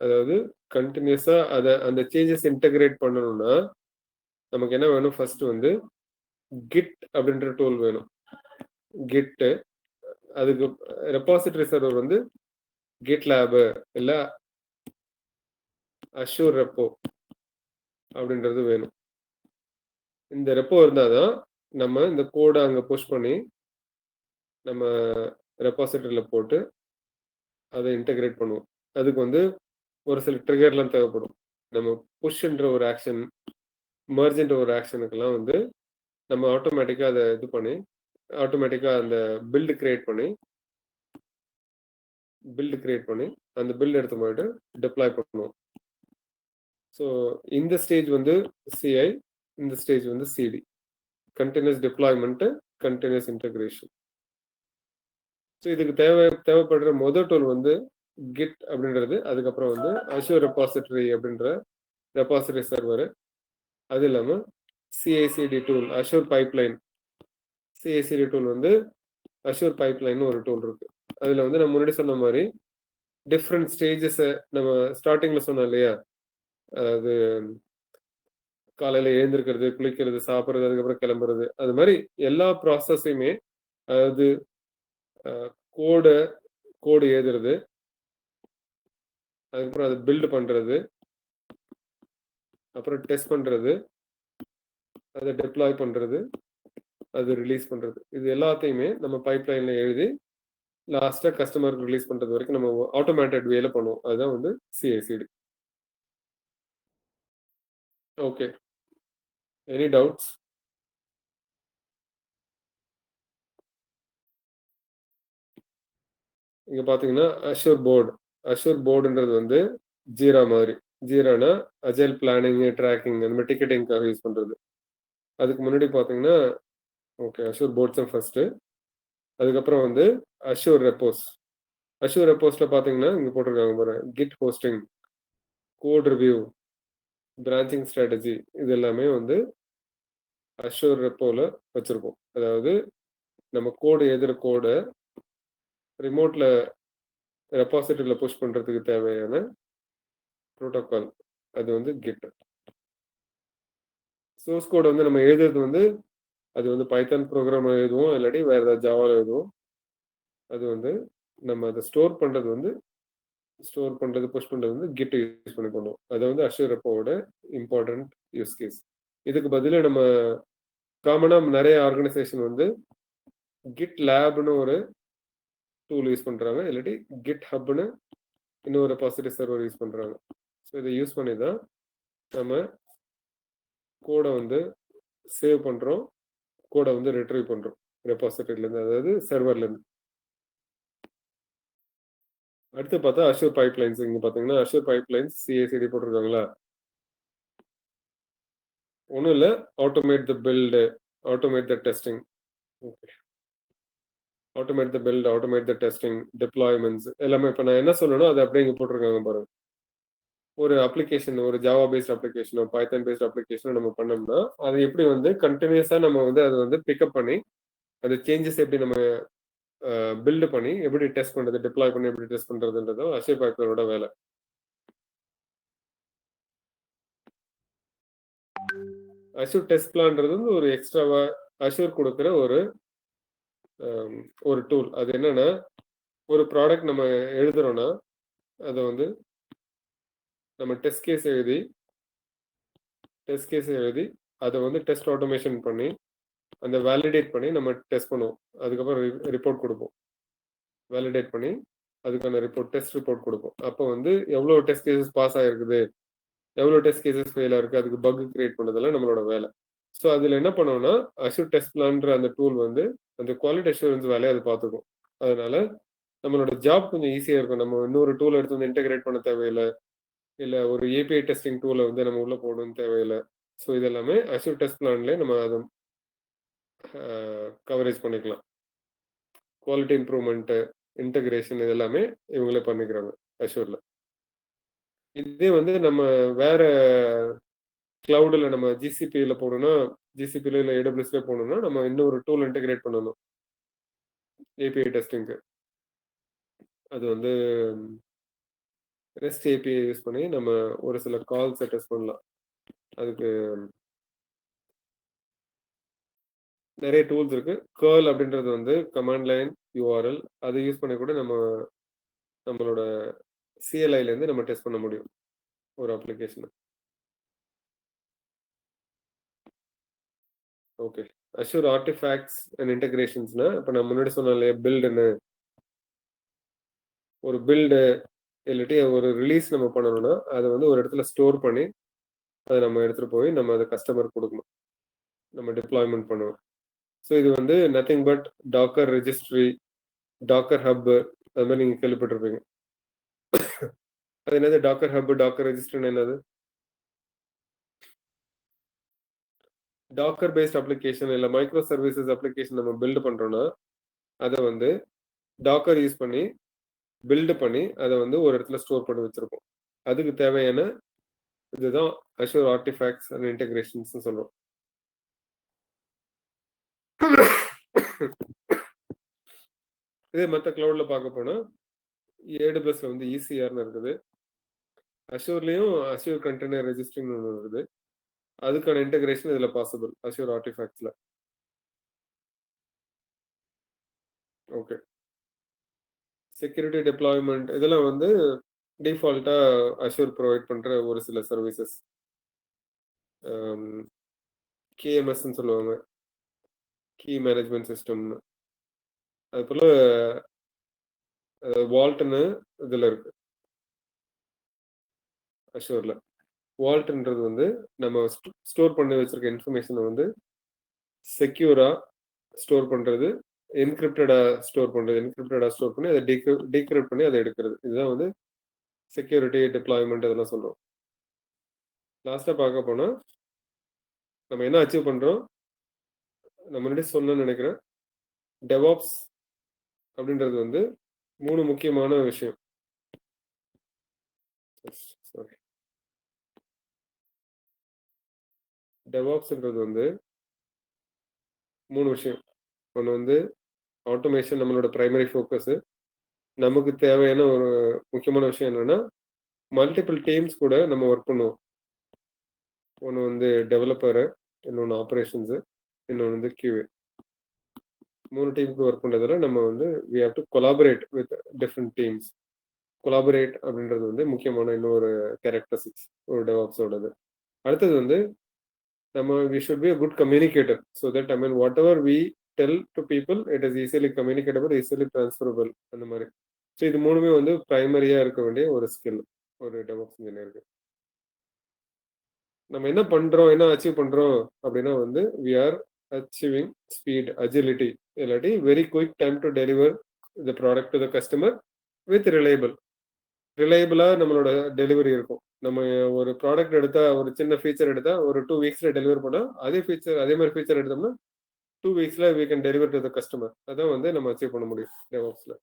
அதாவது கண்டினியூஸா அதை அந்த சேஞ்சஸ் இன்டகிரேட் பண்ணணும்னா நமக்கு என்ன வேணும்? ஃபர்ஸ்ட் வந்து கிட் அப்படின்ற டூல் வேணும். கிட், அதுக்கு ரெபாசிட்டரி சர்வர் வந்து GitLab இல்ல அஷ்யூர் ரெப்போ அப்படின்றது வேணும். இந்த ரெப்போ இருந்தாதான் நம்ம இந்த கோடை அங்க புஷ் பண்ணி நம்ம ரெபாசிட்டரியில போட்டு அதை இன்டகிரேட் பண்ணுவோம். அதுக்கு வந்து ஒரு சில ட்ரிகர்லாம் தேவைப்படும். நம்ம புஷ்ன்ற ஒரு ஆக்ஷன், மர்ஜ்ன்ற ஒரு ஆக்ஷனுக்கெல்லாம் வந்து நம்ம ஆட்டோமேட்டிக்கா அதை இது பண்ணி ஆட்டோமேட்டிக்கா அந்த பில்டு கிரியேட் பண்ணி அந்த பில்டு எடுத்து போயிட்டு டிப்ளாய் பண்ணுவோம். ஸோ இந்த ஸ்டேஜ் வந்து சிஐ, இந்த ஸ்டேஜ் வந்து CD, continuous deployment, continuous integration. So இதுக்கு தேவைப்படுற முதல் டூல் வந்து கிட் அப்படின்றது. அதுக்கப்புறம் வந்து அஷ்யூர் ரெபாசிட்டரி அப்படின்ற ரெபாசிட்டரி சர்வர். அது இல்லாமல் CI CD tool, Azure pipeline. CI CD tool வந்து அஷ்யூர் பைப்லைன் ஒரு டூல் இருக்கு. அதுல வந்து நம்ம முன்னாடி சொன்ன மாதிரி டிஃப்ரெண்ட் ஸ்டேஜஸ் நம்ம ஸ்டார்டிங்ல சொன்னோம் இல்லையா, அது காலையில எழுந்திருக்கிறது, குளிக்கிறது, சாப்பிட்றது, அதுக்கப்புறம் கிளம்புறது, அது மாதிரி எல்லா ப்ராசஸையுமே, அதாவது கோடு எழுதுறது, அதுக்கப்புறம் அதை பில்டு பண்றது, அப்புறம் டெஸ்ட் பண்றது, அதை டிப்ளாய் பண்றது, அது ரிலீஸ் பண்றது, இது எல்லாத்தையுமே நம்ம பைப்லைன்ல எழுதி லாஸ்டா கஸ்டமருக்கு ரிலீஸ் பண்றது வரைக்கும் நம்ம ஆட்டோமேட்டட் வேல பண்ணுவோம். அதுதான் வந்து சிஐசிடி. Okay, any doubts? இங்க பாத்தீங்கன்னா அஷ்யூர் போர்டுன்றது வந்து ஜீரா மாதிரி. ஜீரானா அஜைல் பிளானிங், ட்ராக்கிங், அந்த மாதிரி டிக்கெட்டிங்காக யூஸ் பண்றது. அதுக்கு முன்னாடி பாத்தீங்கன்னா ஓகே அஷ்யூர் போர்ட்ஸ் தான் ஃபர்ஸ்ட். அதுக்கப்புறம் வந்து அஷ்யூர் ரெப்போஸ். அஷ்யூர் ரெப்போஸ்ல பாத்தீங்கன்னா இங்க போட்டிருக்காங்க பாருங்க, Git hosting, code review, branching strategy, இது எல்லாமே வந்து அஷ்யூர் ரெப்போல வச்சிருக்கோம். அதாவது நம்ம கோடு எழுதுற கோடை ரிமோட்ல ரெபாசிட்டரியில புஷ் பண்றதுக்கு தேவையான ப்ரோட்டோகால், அது வந்து கிட். சோர்ஸ் கோட் வந்து நம்ம எழுதுறது வந்து அது வந்து பைத்தான் ப்ரோக்ராம் எழுதுவோம், இல்லாட்டி வேற ஏதாவது ஜாவால எழுதுவோம். அது வந்து நம்ம அதை ஸ்டோர் பண்றது புஷ் பண்றது வந்து கிட் யூஸ் பண்ணி பண்ணுவோம். அது வந்து அஷ்யூர் ரெப்போவோட இம்பார்ட்டன்ட் யூஸ் கேஸ். இதுக்கு பதிலா நம்ம காமனா நிறைய ஆர்கனைசேஷன் வந்து கிட் லேப்னு ஒரு டூல் யூஸ் பண்ணுறாங்க, இல்லாட்டி கிட் ஹப்னு இன்னொரு ரெபாசிட்டரி சர்வர் யூஸ் பண்ணுறாங்க. ஸோ இதை யூஸ் பண்ணி தான் நம்ம கோடை வந்து சேவ் பண்ணுறோம், கோடை வந்து ரிட்ரீவ் பண்ணுறோம் ரெபாசிட்டரியிலேருந்து, அதாவது சர்வர்லேருந்து. அடுத்து பார்த்தா அஷூர் பைப்லைன்ஸ். இங்கே பார்த்தீங்கன்னா அஷூர் பைப்லைன்ஸ் சிஏசிடி போட்டிருக்காங்களா? ஒன்றும் இல்லை, automate the build, automate the testing. Okay, automate the build, automate the testing, deployments எல்லாமே. இப்போ நான் என்ன சொல்லணும் அது அப்படியே இங்கே போட்டிருக்காங்க பாருங்க. ஒரு அப்ளிகேஷன், ஒரு ஜாவா பேஸ்ட் அப்ளிகேஷனோ பைத்தன் பேஸ்ட் அப்ளிகேஷனோ நம்ம பண்ணோம்னா அது எப்படி வந்து கண்டினியூஸாக நம்ம வந்து அதை வந்து பிக்கப் பண்ணி அது சேஞ்சஸ் எப்படி நம்ம பில்டு பண்ணி எப்படி டெஸ்ட் பண்ணுறது, டிப்ளாய் பண்ணி எப்படி டெஸ்ட் பண்ணுறதுன்றதும் அஷூர் பைப்லைனோட வேலை. அஷூர் டெஸ்ட் பிளான்றது வந்து ஒரு எக்ஸ்ட்ராவா அஷூர் கொடுக்குற ஒரு டூல். அது என்னன்னா, ஒரு ப்ராடக்ட் நம்ம எழுதுறோம்னா அதை வந்து நம்ம டெஸ்ட் கேஸ் எழுதி அதை வந்து டெஸ்ட் ஆட்டோமேஷன் பண்ணி அந்த வேலிடேட் பண்ணி நம்ம டெஸ்ட் பண்ணுவோம். அதுக்கப்புறம் ரிப்போர்ட் கொடுப்போம். வேலிடேட் பண்ணி அதுக்கான டெஸ்ட் ரிப்போர்ட் கொடுப்போம். அப்போ வந்து எவ்வளோ டெஸ்ட் கேசஸ் பாஸ் ஆகிருக்குது, எவ்வளோ டெஸ்ட் கேசஸ் ஃபெயில் ஆயிருக்கு, அதுக்கு பக் கிரியேட் பண்ணதெல்லாம் நம்மளோட வேலை. ஸோ அதில் என்ன பண்ணோம்னா அஷூர் டெஸ்ட் பிளான்ற அந்த டூல் வந்து அந்த குவாலிட்டி அஷூரன்ஸ் வேலையை அது பார்த்துக்கும். அதனால நம்மளோட ஜாப் கொஞ்சம் ஈஸியாக இருக்கும். நம்ம இன்னொரு டூல் எடுத்து வந்து இன்டெகிரேட் பண்ண தேவையில்லை, இல்லை ஒரு ஏபிஐ டெஸ்டிங் டூலை வந்து நம்ம உள்ளே போடணும்னு தேவையில்லை. ஸோ இதெல்லாமே அஷூர் டெஸ்ட் பிளான்லேயே நம்ம அதை கவரேஜ் பண்ணிக்கலாம். குவாலிட்டி இம்ப்ரூவ்மெண்ட்டு, இன்டகிரேஷன் இதெல்லாமே இவங்களே பண்ணிக்கிறாங்க அஷூரில். இதே வந்து நம்ம வேற கிளவுடில் நம்ம ஜிசிபியில் போகணும்னா, ஜிசிபியில் இல்லை ஏடபிள்யூஸ்ல போகணும்னா நம்ம இன்னொரு டூல் இன்டகிரேட் பண்ணணும் ஏபிஐ டெஸ்டிங்க்கு. அது வந்து ரெஸ்ட் ஏபிஐ யூஸ் பண்ணி நம்ம ஒரு சில கால்ஸை டெஸ்ட் பண்ணலாம். அதுக்கு நிறைய டூல்ஸ் இருக்கு. கர்ல் அப்படின்றது வந்து கமாண்ட் லைன் யூஆர்எல், அதை யூஸ் பண்ணி கூட நம்மளோட சிஎல்ஐலேருந்து நம்ம டெஸ்ட் பண்ண முடியும் ஒரு அப்ளிகேஷனை. ஓகே, அஷூர் ஆர்டிஃபேக்ட்ஸ் அண்ட் இன்டகிரேஷன்ஸ்னா இப்போ நான் முன்னாடி சொன்னேன் இல்லையா, பில்டுன்னு ஒரு பில்டு இல்லாட்டி ஒரு ரிலீஸ் நம்ம பண்ணணும்னா அதை வந்து ஒரு இடத்துல ஸ்டோர் பண்ணி அதை நம்ம எடுத்துகிட்டு போய் நம்ம அதை கஸ்டமருக்கு கொடுக்கணும், நம்ம டிப்ளாய்மெண்ட் பண்ணுவோம். ஸோ இது வந்து nothing but Docker registry, Docker hub, அது மாதிரி நீங்கள் கேள்விப்பட்டிருப்பீங்க. அது என்னது டாக்கர் ஹப், டாக்கர் ரெஜிஸ்ட்ரின்னு என்னது? டாக்கர் பேஸ்ட் அப்ளிகேஷன் இல்லை மைக்ரோ சர்வீசஸ் அப்ளிகேஷன் நம்ம பில்டு பண்ணுறோன்னா அதை வந்து டாக்கர் யூஸ் பண்ணி பில்டு பண்ணி அதை வந்து ஒரு இடத்துல ஸ்டோர் பண்ணி வச்சிருப்போம். அதுக்கு தேவையான இதுதான் அஷூர் ஆர்டிஃபேக்ட்ஸ் அண்ட் இன்டகிரேஷன்ஸ் சொல்றோம். இதே மற்ற கிளவுட்ல பார்க்க போனா ஏடபிள்யூஎஸ்ல வந்து இசிஆர்னு இருக்குது, அஷூர்லயும் அஷூர் கண்டெய்னர் ரெஜிஸ்ட்ரிங் ஒன்று இருக்குது. அதுக்கான இன்டகிரேஷன் இதுல பாசிபிள் அஷூர் ஆர்டிஃபேக்ட்ஸ்ல. ஓகே, செக்யூரிட்டி டிப்ளாய்மெண்ட் இதெல்லாம் வந்து டிஃபால்ட்டா அஷூர் ப்ரொவைட் பண்ற ஒரு சில சர்வீசஸ். கேஎம்எஸ்ன்னு சொல்லுவாங்க, கீ மேனேஜ்மெண்ட் சிஸ்டம்னு. அது போல வால்ட்னு இதுல இருக்கு அஷூர்ல. வால்ட்ன்றது வந்து நம்ம ஸ்டோர் பண்ணி வச்சிருக்க இன்ஃபர்மேஷனை வந்து செக்யூரா ஸ்டோர் பண்றது, என்கிரிப்டடா ஸ்டோர் பண்ணி அதை டீக்ரிப்ட் பண்ணி அதை எடுக்கிறது. இதுதான் வந்து செக்யூரிட்டி டிப்ளாய்மெண்ட் இதெல்லாம் சொல்றோம். லாஸ்டா பார்க்க போனா நம்ம என்ன அச்சீவ் பண்றோம், நம்ம முன்னாடி சொன்னேன்னு நினைக்கிறேன். டெவாப்ஸ் அப்படின்றது வந்து 3 முக்கியமான விஷயம். டெவாப்ஸ்ன்றது வந்து 3 விஷயம். ஒன்று வந்து ஆட்டோமேஷன், நம்மளோட பிரைமரி ஃபோக்கஸ். நமக்கு தேவையான ஒரு முக்கியமான விஷயம் என்னன்னா மல்டிபிள் டீம்ஸ் கூட நம்ம ஒர்க் பண்ணுவோம். ஒன்று வந்து டெவலப்பரு, இன்னொன்று ஆப்ரேஷன்ஸு, இன்னொன்று வந்து கியூஏ. 3 டீமுக்கு ஒர்க் பண்ணுறதுல நம்ம வந்து we have to collaborate with different teams. Collaborate அப்படின்றது வந்து முக்கியமான இன்னொரு கேரக்டரிஸ்டிக்ஸ் ஒரு டெவாப்ஸோடது. அடுத்தது வந்து நம்ம we should be a good communicator so that whatever we tell to people, it is easily communicatable, easily transferable. அந்த மாதிரி. ஸோ இது மூணுமே வந்து பிரைமரியா இருக்க வேண்டிய ஒரு ஸ்கில் ஒரு டெவலப்ஸ் இன்ஜினியருக்கு. நம்ம என்ன பண்றோம், என்ன அச்சீவ் பண்றோம் அப்படின்னா வந்து we are achieving speed, agility, இல்லாட்டி very quick time to deliver the product to the customer with ரிலையபிளா நம்மளோட டெலிவரி இருக்கும். நம்ம ஒரு ப்ராடக்ட் எடுத்தா, ஒரு சின்ன ஃபீச்சர் எடுத்தா ஒரு 2 வீக்ஸ்ல டெலிவர் பண்ணா, அதே மாதிரி ஃபீச்சர் எடுத்தோம்னா 2 வீக்ஸ்ல we can deliver to the customer. அதான் வந்து நம்ம அச்சீவ் பண்ண முடியும் DevOpsல.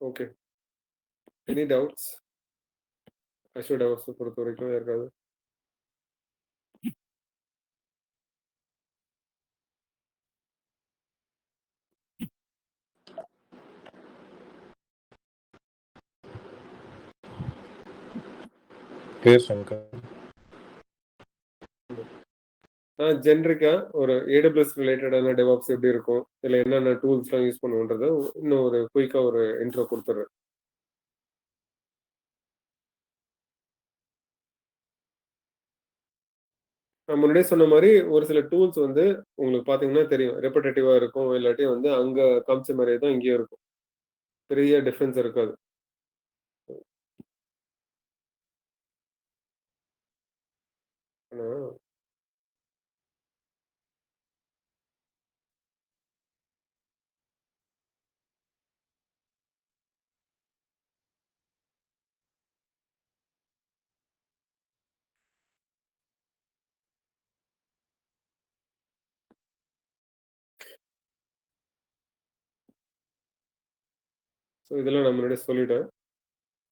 Okay, any doubts? Azure DevOps பொறுத்த வரைக்கும் இருக்காது. ஜென்ரிக்கா ஒரு AWS ரிலேட்டடான டெவாப்ஸ் எப்படி இருக்கும், இல்லை என்னென்ன டூல்ஸ்லாம் யூஸ் பண்ணுவோன்றத இன்னும் ஒரு குயிக்காக ஒரு இன்ட்ரோ கொடுத்துட்றேன். நான் முன்னாடியே சொன்ன மாதிரி ஒரு சில டூல்ஸ் வந்து உங்களுக்கு பார்த்தீங்கன்னா தெரியும், ரெப்படேட்டிவா இருக்கும், இல்லாட்டி வந்து அங்கே காமிச்ச மாதிரியே தான் இங்கேயும் இருக்கும், பெரிய டிஃப்ரென்ஸ் இருக்காது. ஆனால் ஸோ இதெல்லாம் நான் முன்னாடியே சொல்லிட்டேன்.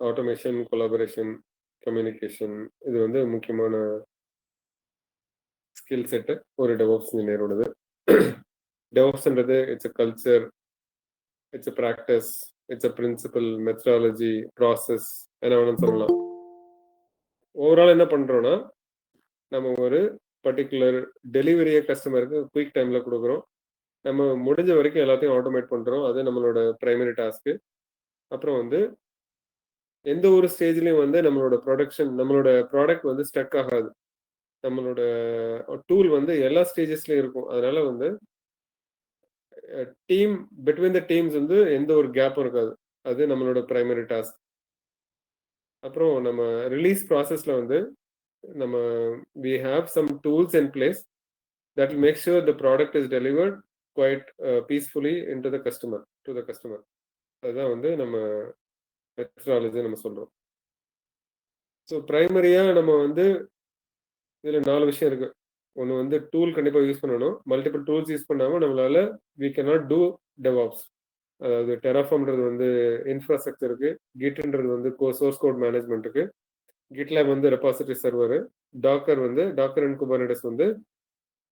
ஆட்டோமேஷன், கொலாபரேஷன், கம்யூனிகேஷன், இது வந்து முக்கியமான ஸ்கில் செட்டு ஒரு டெவாப்ஸ் இன்ஜினியரோடது. டெவாப்ஸ்ன்றது it's a culture, it's a practice, it's a principle, methodology, process, என்ன வேணும்னு சொல்லலாம். ஓவரால் என்ன பண்ணுறோன்னா, நம்ம ஒரு பர்டிகுலர் டெலிவரியை கஸ்டமருக்கு குயிக் டைமில் கொடுக்குறோம். நம்ம முடிஞ்ச வரைக்கும் எல்லாத்தையும் ஆட்டோமேட் பண்ணுறோம். அது நம்மளோட ப்ரைமரி டாஸ்க்கு. அப்புறம் வந்து எந்த ஒரு ஸ்டேஜ்லையும் வந்து நம்மளோட ப்ராடக்ட் வந்து ஸ்டக் ஆகாது. நம்மளோட டூல் வந்து எல்லா ஸ்டேஜஸ்லையும் இருக்கும். அதனால வந்து டீம் பிட்வீன் த டீம்ஸ் வந்து எந்த ஒரு கேப்பும் இருக்காது. அது நம்மளோட ப்ரைமரி டாஸ்க். அப்புறம் நம்ம ரிலீஸ் ப்ராசஸ்ல வந்து நம்ம we have some tools in place that will make sure the product is delivered quite peacefully into the customer, to the customer. அதுதான் வந்து நம்ம மெத்தடாலஜி நம்ம சொல்றோம். ஸோ பிரைமரியா நம்ம வந்து இதுல 4 விஷயம் இருக்கு. ஒன்று வந்து டூல் கண்டிப்பாக யூஸ் பண்ணணும். மல்டிபிள் டூல்ஸ் யூஸ் பண்ணாமல் நம்மளால we cannot do DevOps. அதாவது டெராஃபார்ம்ன்றது வந்து இன்ஃப்ராஸ்ட்ரக்சருக்கு, கிட்ன்றது வந்து சோர்ஸ் கோட் மேனேஜ்மெண்ட்டுக்கு, கிட்லேப் வந்து repository server, Docker and Kubernetes வந்து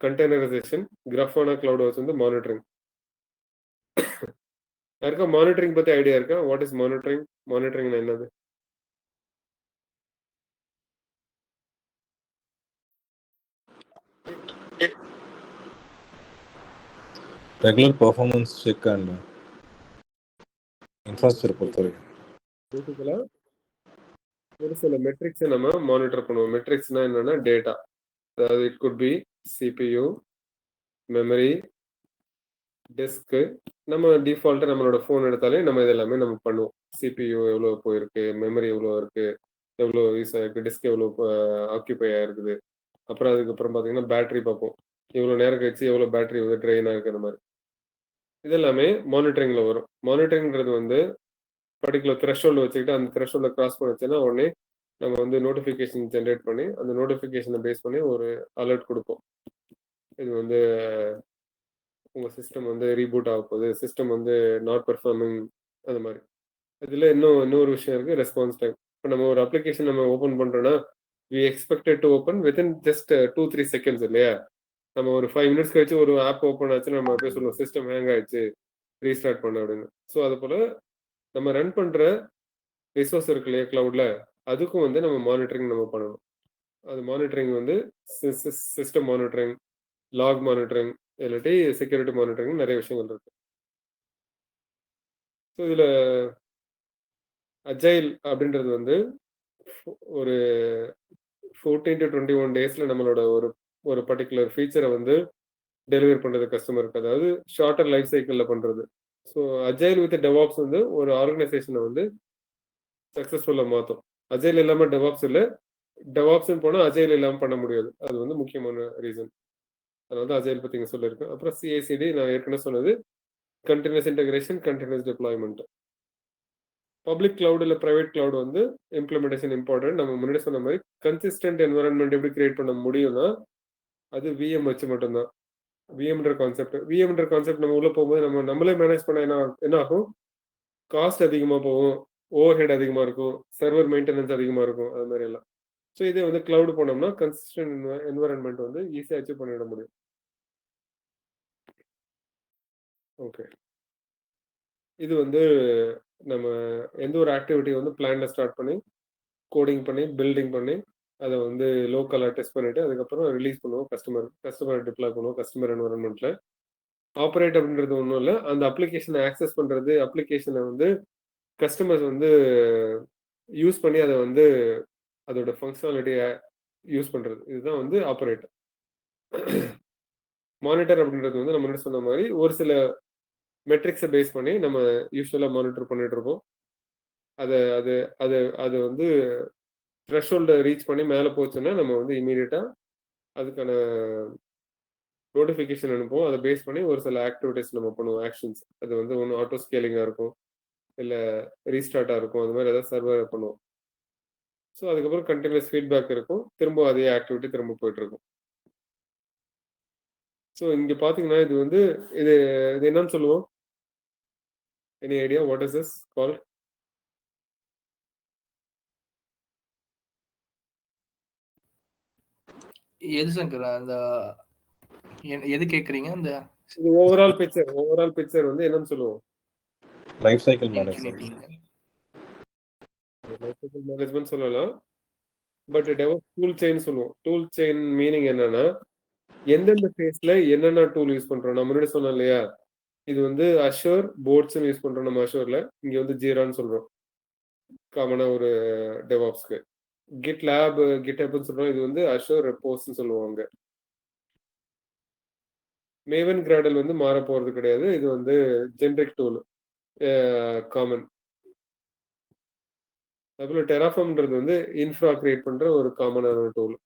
கண்டெய்னரைசேஷன், கிராஃபானா கிளவுட் ஹவுஸ் வந்து மானிட்டரிங். யாருக்கா மானிட்டரிங் பத்தி ஐடியா இருக்கா? What is monitoring? மானிட்டரிங்னா என்னது? Regular performance check and infrastructure பொறுத்தவரைக்கும் பேசிக்கலா ஒரு சில மெட்ரிக்ஸை நம்ம மானிட்டர் பண்ணுவோம். மெட்ரிக்ஸ்னா என்னன்னா டேட்டா. அதாவது it could be CPU, memory, disk. நம்ம டிஃபால்ட்டாக நம்மளோட ஃபோன் எடுத்தாலே நம்ம இதெல்லாமே நம்ம பண்ணுவோம். CPU எவ்வளோ போயிருக்கு, மெமரி எவ்வளோ இருக்கு, எவ்வளோ யூஸ் ஆயிருக்கு, டிஸ்க் எவ்வளோ ஆக்கியூபை ஆயிருக்குது. அப்புறம் அதுக்கப்புறம் பார்த்தீங்கன்னா பேட்டரி பார்ப்போம், இவ்வளோ நேரம் கழிச்சு எவ்வளோ பேட்டரி வந்து ட்ரெயின் ஆயிருக்கு. அந்த மாதிரி இதெல்லாமே மானிட்டரிங்கில் வரும். மானிட்டரிங்கிறது வந்து பர்டிகுலர் த்ரெஷ்ஹோல்டு வச்சுக்கிட்டு அந்த த்ரெஷ்ஹோல்டை கிராஸ் பண்ணிச்சுன்னா உடனே நம்ம வந்து நோட்டிஃபிகேஷன் ஜென்ரேட் பண்ணி அந்த நோட்டிஃபிகேஷனை பேஸ் பண்ணி ஒரு அலர்ட் கொடுப்போம். இது வந்து உங்கள் சிஸ்டம் வந்து ரீபூட் ஆக போகுது, சிஸ்டம் வந்து நாட் பெர்ஃபார்மிங், அந்த மாதிரி. இதில் இன்னொரு விஷயம் இருக்குது, ரெஸ்பான்ஸ் டைம். இப்போ நம்ம ஒரு அப்ளிகேஷன் நம்ம ஓப்பன் பண்ணுறோன்னா we expected to open within just 2-3 seconds இல்லையா? நம்ம ஒரு 5 மினிட்ஸ் கழிச்சு ஒரு ஆப் ஓப்பன் ஆச்சுன்னா நம்ம போய் சொல்லுவோம் சிஸ்டம் ஹேங் ஆயிடுச்சு, ரீஸ்டார்ட் பண்ண அப்படின்னு. ஸோ அது போல் நம்ம ரன் பண்ணுற ரிசோர்ஸ் இருக்கு இல்லையா கிளவுடில், அதுக்கும் வந்து நம்ம மானிட்டரிங் நம்ம பண்ணணும். அது மானிட்டரிங் வந்து சிஸ்டம் மானிட்டரிங், லாக் மானிட்டரிங், இல்லாட்டி செக்யூரிட்டி மானிட்டரிங், நிறைய விஷயங்கள் இருக்கு. ஸோ இதில் அஜைல் அப்படின்றது வந்து ஒரு 14 to 21 டேஸில் நம்மளோட ஒரு ஒரு பர்டிகுலர் ஃபீச்சரை வந்து டெலிவர் பண்றது கஸ்டமருக்கு, அதாவது ஷார்ட்டர் லைஃப் சைக்கிள்ல பண்றது. ஸோ அஜைல் வித் டெவாப்ஸ் வந்து ஒரு ஆர்கனைசேஷனை வந்து சக்சஸ்ஃபுல்லா மாற்றும். அஜைல் இல்லாம டெவாப்ஸ் இல்லை, டெவாப்ஸ்ன்னு போனா அஜைல் இல்லாம பண்ண முடியாது. அது வந்து முக்கியமான ரீசன். அதனால தான் அஜைல் பத்தி இங்க சொல்லியிருக்கேன். அப்புறம் சிஐசிடி நான் ஏற்கனவே சொன்னது, continuous integration, continuous deployment. Public cloud இல்லை பிரைவேட் கிளவுட் வந்து இம்ப்ளிமெண்டேஷன் இம்பார்ட்டன்ட். நம்ம முன்னாடி சொன்ன மாதிரி கன்சிஸ்டன்ட் என்வரன்மெண்ட் எப்படி கிரியேட் பண்ண முடியும்னா அது விஎம் வச்சு மட்டும்தான். விஎம்ன்ற கான்செப்ட் நம்ம உள்ள போகும்போது நம்மளே மேனேஜ் பண்ண என்ன ஆகும், காஸ்ட் அதிகமாக போகும், ஓவர் ஹெட் அதிகமாக இருக்கும், சர்வர் மெயின்டெனன்ஸ் அதிகமாக இருக்கும், அது மாதிரி எல்லாம். ஸோ இதே வந்து கிளவுட் போனோம்னா கன்சிஸ்டன்ட் என்வரன்மெண்ட் வந்து ஈஸியாக அச்சீவ் பண்ணிட முடியும். ஓகே, இது வந்து நம்ம எந்த ஒரு ஆக்டிவிட்டி வந்து பிளான்ல ஸ்டார்ட் பண்ணி கோடிங் பண்ணி பில்டிங் பண்ணி அதை வந்து லோக்கலாக டெஸ்ட் பண்ணிட்டு அதுக்கப்புறம் ரிலீஸ் பண்ணுவோம், கஸ்டமர் டிப்ளாய் பண்ணுவோம் கஸ்டமர் என்வரன்மெண்ட்ல. ஆப்ரேட் அப்படின்றது ஒன்றும் இல்லை, அந்த அப்ளிகேஷனை ஆக்சஸ் பண்றது, அப்ளிகேஷனை வந்து கஸ்டமர்ஸ் வந்து யூஸ் பண்ணி அதை வந்து அதோட ஃபங்க்ஷனாலிட்டியை யூஸ் பண்றது, இதுதான் வந்து ஆப்ரேட். மானிட்டர் அப்படின்றது வந்து நம்ம முன்னாடி சொன்ன மாதிரி ஒரு சில மெட்ரிக்ஸை பேஸ் பண்ணி நம்ம யூஸ்வலாக மானிட்டர் பண்ணிட்டு இருக்கோம். அது அது அது அது வந்து த்ரெஷ்ஹோல்டை ரீச் பண்ணி மேலே போச்சுன்னா நம்ம வந்து இமீடியட்டாக அதுக்கான நோட்டிஃபிகேஷன் அனுப்புவோம். அதை பேஸ் பண்ணி ஒரு சில ஆக்டிவிட்டிஸ் நம்ம பண்ணுவோம், ஆக்ஷன்ஸ். அது வந்து ஒன்று ஆட்டோ ஸ்கேலிங்காக இருக்கும், இல்லை ரீஸ்டார்ட்டாக இருக்கும், அது மாதிரி ஏதாவது சர்வர் பண்ணுவோம். ஸோ அதுக்கப்புறம் கண்டினியூஸ் ஃபீட்பேக் இருக்கும், திரும்ப அதே ஆக்டிவிட்டி திரும்ப போயிட்டு இருக்கும். ஸோ இங்கே பார்த்தீங்கன்னா இது வந்து இது இது என்னன்னு சொல்லுவோம்? Any idea what is this called? எது சங்கர் அந்த எது கேக்குறீங்க? அந்த இது ஓவரால் பிக்சர் வந்து என்னன்னு சொல்லுவோம்? Life cycle management. Life cycle management சொல்லலாம், பட் டெவலப் டூல் செயின் சொல்லுவோம். டூல் செயின் மீனிங் என்னன்னா எந்தெந்த ஃபேஸ்ல என்னென்ன டூல் யூஸ் பண்றோம். நான் முன்னாடி சொன்னேன் இல்லையா, இது வந்து அஷூர் போர்ட்ஸ் யூஸ் பண்றோம் நம்ம அஷூர்ல, இங்க வந்து ஜீரான்னு சொல்றோம் காமனா ஒரு டெவாப்ஸ்க்கு. கிட் லேப், கிட் ஹப்னு சொல்றோம், இது வந்து அஷூர் ரெப்போஸ்ன்னு சொல்லுவாங்க. மேவன் கிராடல் வந்து மாற போறது கிடையாது, இது வந்து ஜென்ரிக் டூல், காமன். அதுபோல டெராஃபார்ம்ன்றது வந்து இன்ஃப்ரா கிரியேட் பண்ற ஒரு காமனான டூல்.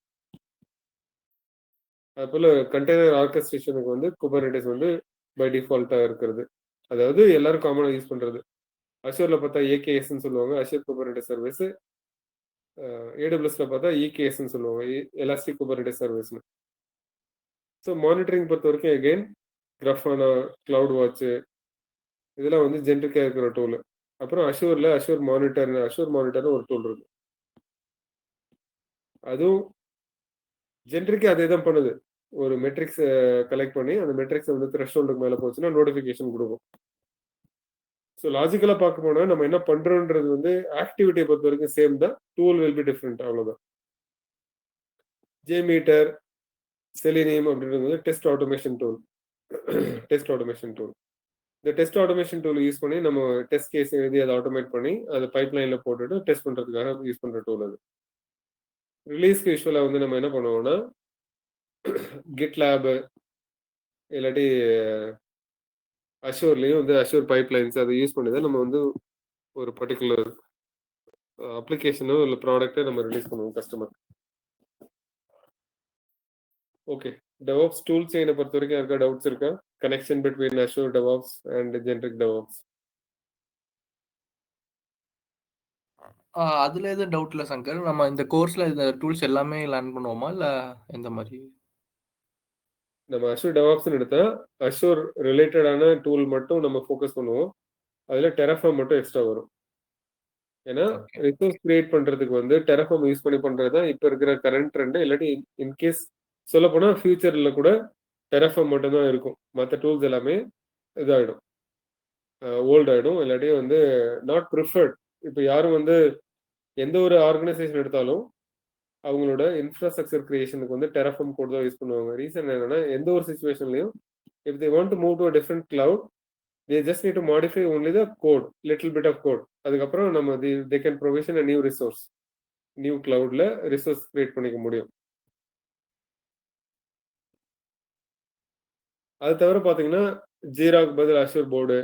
அதுபோல கண்டெய்னர் ஆர்கஸ்ட்ரேஷனுக்கு வந்து குபர்னெட்டிஸ் வந்து பை டிஃபால்ட்டா இருக்கிறது, அதாவது எல்லாரும் காமனா யூஸ் பண்றது. அஷூர்ல பார்த்தா ஏகேஎஸ்ன்னு சொல்லுவாங்க, அஷூர் குபர்னெட்டிஸ் சர்வீஸ். ஏடபிள்யூஎஸ்ல பார்த்தா இகேஎஸ்ன்னு சொல்லுவாங்க, எலாஸ்டிக் குபர்னெட்டிஸ் சர்வீஸ்னு. ஸோ மானிட்டரிங் பொறுத்த வரைக்கும் அகெயின் கிராஃபானா, கிளவுட் வாட்ச், இதெல்லாம் வந்து ஜென்ரிக்கா இருக்கிற டூல். அப்புறம் அஷூர்ல அஷூர் மானிட்டர்னு ஒரு டூல் இருக்கு, அதுவும் ஜென்ரிக்கா அதே தான் பண்ணுது. ஒரு மெட்ரிக்ஸ் கலெக்ட் பண்ணி அந்த மெட்ரிக்ஸ் வந்து த்ரெஷ்ஹோல்டுக்கு மேலே போச்சுன்னா நோட்டிஃபிகேஷன் கொடுக்கும். ஸோ லாஜிக்கலா பார்க்க போனா நம்ம என்ன பண்றோம்ன்றது வந்து ஆக்டிவிட்டியை பொறுத்த வரைக்கும் சேம் தான், டூல் வில் பி டிஃப்ரெண்ட், அவ்வளவுதான். ஜேமீட்டர், செலினியம் அப்படின்றது வந்து டெஸ்ட் ஆட்டோமேஷன் டூல். இந்த டெஸ்ட் ஆட்டோமேஷன் டூல் யூஸ் பண்ணி நம்ம டெஸ்ட் கேஸ் எழுதி அதை ஆட்டோமேட் பண்ணி அதை பைப்லைன்ல போட்டுட்டு டெஸ்ட் பண்றதுக்காக யூஸ் பண்ற டூல் அது. ரிலீஸ்க்கு யூஸ்வலா வந்து நம்ம என்ன பண்ணுவோம்னா கிட் லேப் இல்லாட்டி அஷூர்லயும் வந்து அஷூர் பைப்லைன்ஸ் அதை யூஸ் பண்ணி தான் நம்ம வந்து ஒரு பர்டிகுலர் அப்ளிகேஷனோ இல்லை ப்ராடக்ட்டை நம்ம ரிலீஸ் பண்ணுவோம் கஸ்டமர். ஓகே, டெவாப்ஸ் டூல் செயினை பொறுத்த வரைக்கும் யாருக்கா டவுட்ஸ் இருக்கா? Connection between Azure DevOps and generic DevOps. அதுல எதுவும் டவுட் இல்லை சங்கர். நம்ம இந்த கோர்ஸ்ல இந்த டூல்ஸ் எல்லாமே லேர்ன் பண்ணுவோமா இல்ல எந்த மாதிரி? நம்ம அஷூர் டெவாப்ஸ்னு எடுத்தா அஷூர் ரிலேட்டடான டூல் மட்டும் நம்ம ஃபோக்கஸ் பண்ணுவோம், அதுல டெராஃபார்ம் மட்டும் எக்ஸ்ட்ரா வரும். ஏன்னா ரிசோர்ஸ் கிரியேட் பண்றதுக்கு வந்து டெராஃபார்ம் யூஸ் பண்ணி பண்றது தான் இப்போ இருக்கிற கரண்ட் ட்ரெண்ட். இல்லாட்டி இன்கேஸ் சொல்ல போனா ஃபியூச்சர்ல கூட டெராஃபார்ம் மட்டும் தான் இருக்கும், மற்ற டூல்ஸ் எல்லாமே இதாயிடும், ஓல்ட் ஆயிடும், இல்லாட்டி வந்து நாட் ப்ரிஃபர்ட். இப்போ யாரும் வந்து எந்த ஒரு ஆர்கனைசேஷன் எடுத்தாலும் அவங்களோட இன்ஃப்ராஸ்ட்ரக்சர் கிரியேஷனுக்கு வந்து டெராஃபார்ம் கோட் தான் யூஸ் பண்ணுவாங்க. ரீசன் என்னன்னா எந்த ஒரு சுச்சுவேஷன்லையும் if they want to move to a different cloud they just need to modify only the code, little bit of code. அதுக்கப்புறம் நம்ம they can provision a new resource, new கிளவுட்ல resource create பண்ணிக்க முடியும். அது தவிர பார்த்தீங்கன்னா ஜீராவுக்கு பதில் அஷூர் போர்டு,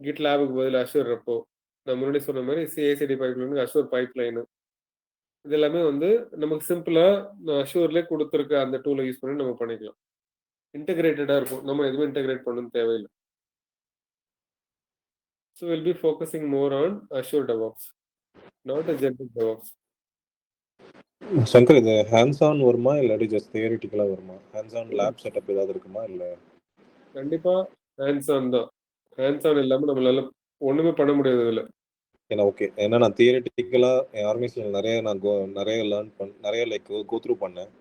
GitLabக்கு பதில் அஷூர் ரெப்போ, நான் முன்னாடி சொன்ன மாதிரி CI/CD பைப்லைனுக்கு அஷூர் பைப்லைனு, இது எல்லாமே வந்து நமக்கு சிம்பிளா அஷூர்லேயே கொடுத்துருக்க அந்த டூலை யூஸ் பண்ணி நம்ம பண்ணிக்கலாம். இன்டகிரேட்டடா இருக்கும், நம்ம எதுவும் இன்டகிரேட் பண்ணணும் தேவையில்லை. So we'll be focusing more on Azure DevOps, not a general DevOps. Shankar, இது ஹேண்ட்ஸ் ஆன் வருமா இல்லாட்டி ஜஸ்ட் தியரிட்டிக்கலா வருமா? ஹேண்ட்ஸ் ஆன் லேப் செட்டப் ஏதாவது இருக்குமா இல்ல? கண்டிப்பா ஹேண்ட்ஸ் ஆன் தான். ஹேண்ட்ஸ் ஆன் இல்லாம நம்மளால ஒண்ணுமே பண்ண முடியாது இதுல. ஏன்னா ஓகே, ஏன்னா நான் தியரிட்டிக்கலா என் ஆர்கனைசேஷன் நிறைய லேர்ன் நிறைய லைக் கோ த்ரூ பண்ணேன்.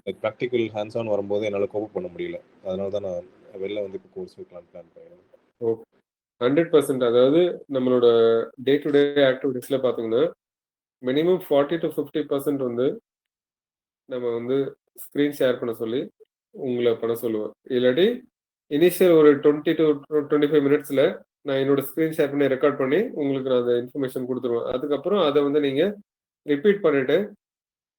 லைக் ப்ராக்டிக்கல் ஹேண்ட்ஸ் ஆன் வரும்போது என்னால் கோப் பண்ண முடியல. அதனால தான் நான் வெளில வந்து இப்போ கோர்ஸ் வைக்கலான்னு பிளான் பண்ணிடுறேன். ஓகே, 100%. அதாவது நம்மளோட டே டு டே ஆக்டிவிட்டிஸ்ல பாத்தீங்கன்னா மினிமம் 40 to 50% வந்து நம்ம வந்து ஸ்க்ரீன் ஷேர் பண்ண சொல்லி உங்களை பண்ண சொல்லுவேன். இல்லாட்டி இனிஷியல் ஒரு 20 to 25 மினிட்ஸ்ல நான் என்னோட ஸ்க்ரீன் ஷேர் பண்ணி ரெக்கார்ட் பண்ணி உங்களுக்கு நான் அந்த இன்ஃபர்மேஷன் கொடுத்துருவேன். அதுக்கப்புறம் அதை வந்து நீங்க ரிப்பீட் பண்ணிட்டு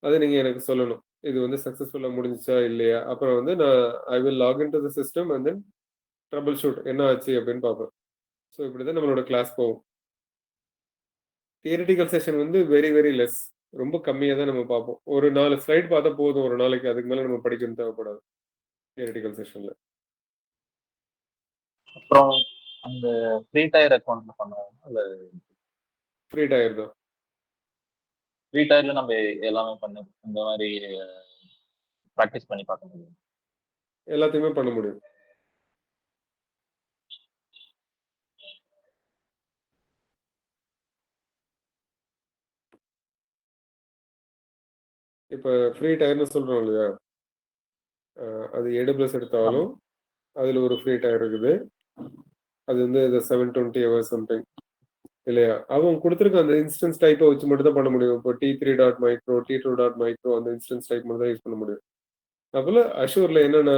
அதை நீங்க எனக்கு சொல்லணும், இது வந்து சக்சஸ்ஃபுல்லா முடிஞ்சிச்சா இல்லையா. அப்புறம் வந்து நான் I will log in to the system and then troubleshoot என்ன ஆச்சு அப்படின்னு பார்ப்பேன். ஸோ இப்படிதான் நம்மளோட கிளாஸ் போகும். தியரிட்டிக்கல் செஷன் வந்து வெரி வெரி லெஸ், ரொம்ப கம்மியாக தான் நம்ம பார்ப்போம். ஒரு 4 ஸ்லைட் பார்த்தா போதும் ஒரு நாளைக்கு, அதுக்கு மேலே நம்ம படிக்கணும் தேவைப்படாது தியரிட்டிக்கல் செஷன்ல. அப்புறம் அந்த ஃப்ரீ டயர் அக்கௌண்ட்ல பண்ணுவாங்க, இல்ல ஃப்ரீ டயர் தான். ஃப்ரீ டயர்ல நம்ம எல்லாமே பண்ண இந்த மாதிரி ப்ராக்டிஸ் பண்ணி பார்க்க முடியும், எல்லாத்தையுமே பண்ண முடியும். இப்போ ஃப்ரீ டயர்னு சொல்றோம் இல்லையா, அது AWS எடுத்தாலும் அதில் ஒரு ஃப்ரீ டயர் இருக்குது. அது வந்து 720 hours சம்திங் இல்லையா. அவங்க கொடுத்துருக்க அந்த இன்ஸ்டன்ஸ் டைப்பை வச்சு மட்டும் தான் பண்ண முடியும். இப்போ T3.micro, T2.micro அந்த இன்ஸ்டன்ஸ் டைப் மட்டும் தான் யூஸ் பண்ண முடியும். அதுபோல் அஷூரில் என்னென்ன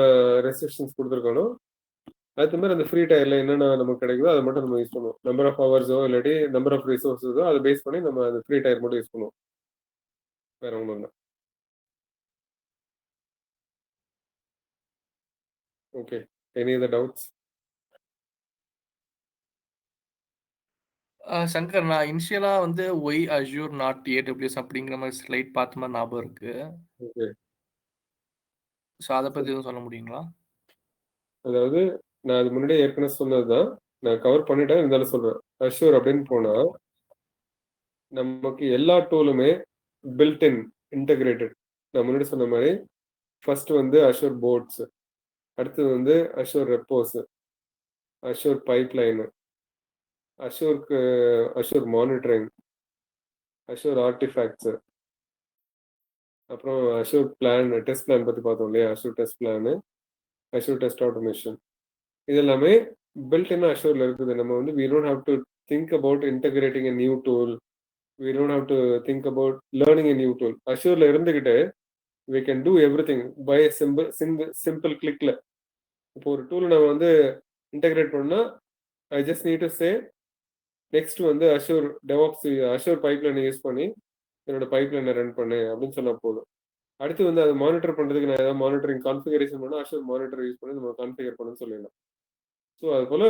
ரெஸ்ட்ரிக்ஷன்ஸ் கொடுத்துருக்கானோ அது மாதிரி அந்த ஃப்ரீ டயர்ல என்னென்ன நமக்கு கிடைக்குதோ அதை மட்டும் நம்ம யூஸ் பண்ணுவோம். நம்பர் ஆஃப் ஹவர்ஸோ இல்லாட்டி நம்பர் ஆஃப் ரிசோர்ஸஸோ அதை பேஸ் பண்ணி நம்ம அந்த ஃப்ரீ டயர் மட்டும் யூஸ் பண்ணுவோம், வேற ஒன்றும் இல்லை. Okay, any other doubts? Shankar, நான் இனிஷியலா வந்து ஒய் அஷ்யூர் நாட் AWS அப்படிங்கிற மாதிரி ஸ்லைட் பார்த்த மாதிரி ஞாபகம் இருக்கு. ஓகே, ஸோ அதை பத்தி எதுவும் சொல்ல முடியுங்களா? அதாவது நான் அது முன்னாடி ஏற்கனவே சொன்னதுதான், நான் கவர் பண்ணிட்டேன், இருந்தாலும் சொல்றேன். அஷ்யூர் அப்படின்னு போனா நமக்கு எல்லா டூலுமே பில்ட் இன் இன்டகிரேட்டட். நான் முன்னாடி சொன்ன மாதிரி ஃபர்ஸ்ட் வந்து அஷ்யூர் போர்ட்ஸ், அடுத்தது வந்து Azure repos, Azure pipeline, Azure monitoring, Azure artifacts, அப்புறம் அஷ்யூர் பிளான், டெஸ்ட் பிளான் பற்றி பார்த்தோம் இல்லையா, Azure test plan, Azure test automation, இது எல்லாமே பில்ட் இன் அஷ்யூர்ல இருக்குது. நம்ம வந்து we don't have to think about integrating a new tool, we don't have to think about learning a new tool. அஷ்யூர்ல இருந்துகிட்டு we can do everything by a simple clickல. இப்போ ஒரு tool நம்ம வந்து இன்டகிரேட் பண்ணா I just need to say next வந்து assure DevOps assure பைப்லைனை use பண்ணி என்னோட பைப்லைனை run பண்ணு அப்படின்னு சொன்னா போதும். அடுத்து வந்து அதை மானிட்டர் பண்றதுக்கு நான் ஏதாவது மானிட்டரிங் கான்ஃபிகரேஷன் பண்ணா அஷ்யூர் மானிட்டர் யூஸ் பண்ணி நம்ம கான்ஃபிகர் பண்ணணும்னு சொல்லிடலாம். ஸோ அது போல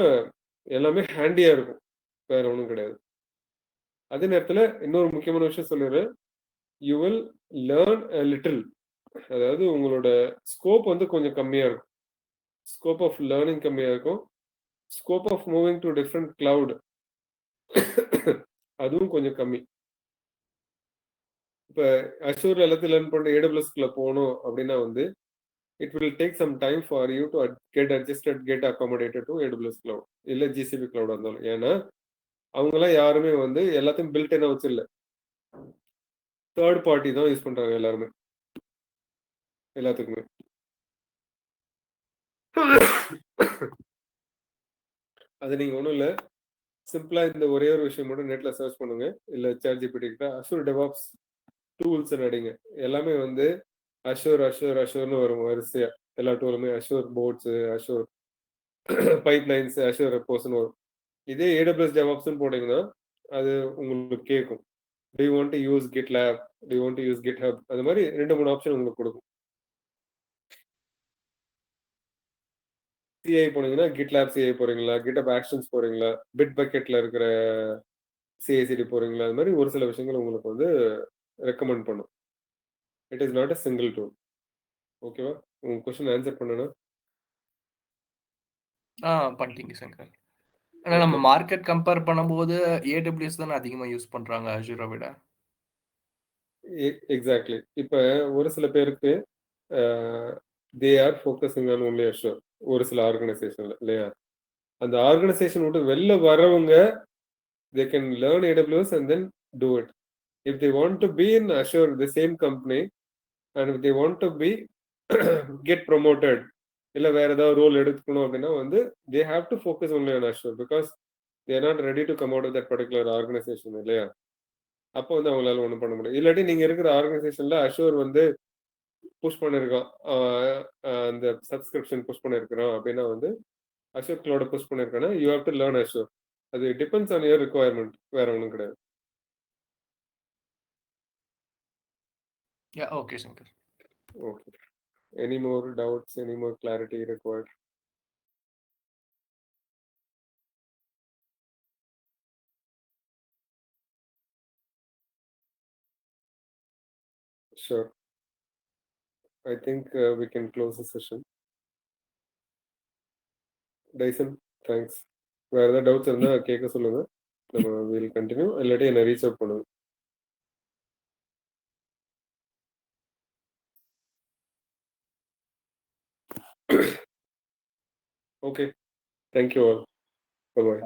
எல்லாமே ஹேண்டியா இருக்கும், வேற ஒன்றும் கிடையாது. அதே நேரத்தில் இன்னொரு முக்கியமான விஷயம் சொல்லிடுறேன், you will learn a little. அதாவது உங்களோட ஸ்கோப் வந்து கொஞ்சம் கம்மியா இருக்கும், ஸ்கோப் ஆஃப் லேர்னிங் கம்மியா இருக்கும், scope of moving to different cloud அதுவும் கொஞ்சம் கம்மி. இப்போ அஷ்யூர் எல்லாத்தையும் லேர்ன் பண்ண AWSக்குள்ள போகணும் அப்படின்னா வந்து it will take some time for you to get adjusted, get accommodated to AWS cloud இல்ல GCP cloud இருந்தாலும். ஏன்னா அவங்களாம் யாருமே வந்து எல்லாத்தையும் பில்ட் என்ன வச்சிடல, தேர்ட் பார்ட்டி தான் யூஸ் பண்றாங்க எல்லாருமே, எல்லாத்துக்குமே. அது நீங்க ஒன்றும் இல்லை, சிம்பிளா இந்த ஒரே ஒரு விஷயம் மட்டும் நெட்ல சர்ச் பண்ணுங்க, இல்ல ChatGPT கிட்ட அஷ்யூர் டெவாப்ஸ் டூல்ஸ் அடிங்க, எல்லாமே வந்து அஷ்யூர்னு வரும் வரிசையா. எல்லா டூலுமே Azure boards, Azure pipelines, Azure ரெப்போஸ்னு வரும். இதே AWS DevOpsனு போட்டீங்கன்னா அது உங்களுக்கு கேட்கும், do you want to use GitLab, do you want to use GitHub, அது மாதிரி 2-3 ஆப்ஷன் உங்களுக்கு கொடுக்கும். சிஐ போனீங்கன்னா கிட்லேப் சிஐ போறீங்களா, கிட்டப் ஆக்ஷன்ஸ் போறீங்களா, பிட் பக்கெட்ல இருக்கிற சிஐசிடி போறீங்களா, அது மாதிரி ஒரு சில விஷயங்கள் உங்களுக்கு வந்து ரெக்கமெண்ட் பண்ணும். It is not a single tool. ஓகேவா? உங்க கொஸ்டின் ஆன்சர் பண்ணனா? பண்ணிட்டீங்க சங்கர். ஆனா நம்ம மார்க்கெட் கம்பேர் பண்ணும்போது AWS தானே அதிகமா யூஸ் பண்றாங்க அஷூரை விட. எக்ஸாக்ட்லி. இப்ப ஒரு சில பேருக்கு they are focusing on only Azure. ஒரு சில ஆர்கனைசேஷன்ல இல்லையா? அந்த ஆர்கனைசேஷன் விட்டு வெளில வரவங்க they can learn AWS and then do it. If they want to be in Azure, the same company, and if they want to be get promoted, இல்ல வேற ஏதாவது ரோல் எடுக்கணும் அப்படின்னா வந்து they have to focus only on Azure because they are not ready to come out of that particular organization இல்லையா? அப்போ வந்து அவங்களால ஒன்றும் பண்ண முடியும். இல்லாட்டி நீங்க இருக்கிற ஆர்கனைசேஷன்ல அஷூர் வந்து புஷ் பண்ணிருக்கோம், அந்த சப்ஸ்கிரிப்ஷன் புஷ் பண்ணிருக்கிறோம் அப்படின்னா வந்து அஷூர் கிளவுட புஷ் பண்ணிருக்கோன்னா you have to learn Azure. அது டிபெண்ட்ஸ் ஆன் யுவர் ரிக்வயர்மெண்ட், வேற ஒன்றும் கிடையாது. Okay Shankar. Okay. Any more doubts? Any more clarity required? Sure. I think we can close the session. Dyson, thanks. வேற ஏதாவது டவுட்ஸ் இருந்தா கேட்க சொல்லுங்க. நம்ம வில் கண்டினியூ. இல்லாட்டி என்ன ரீச் அவுட் பண்ணுங்க. Okay. Thank you all. Bye bye.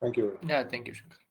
Thank you. Thank you Shankar.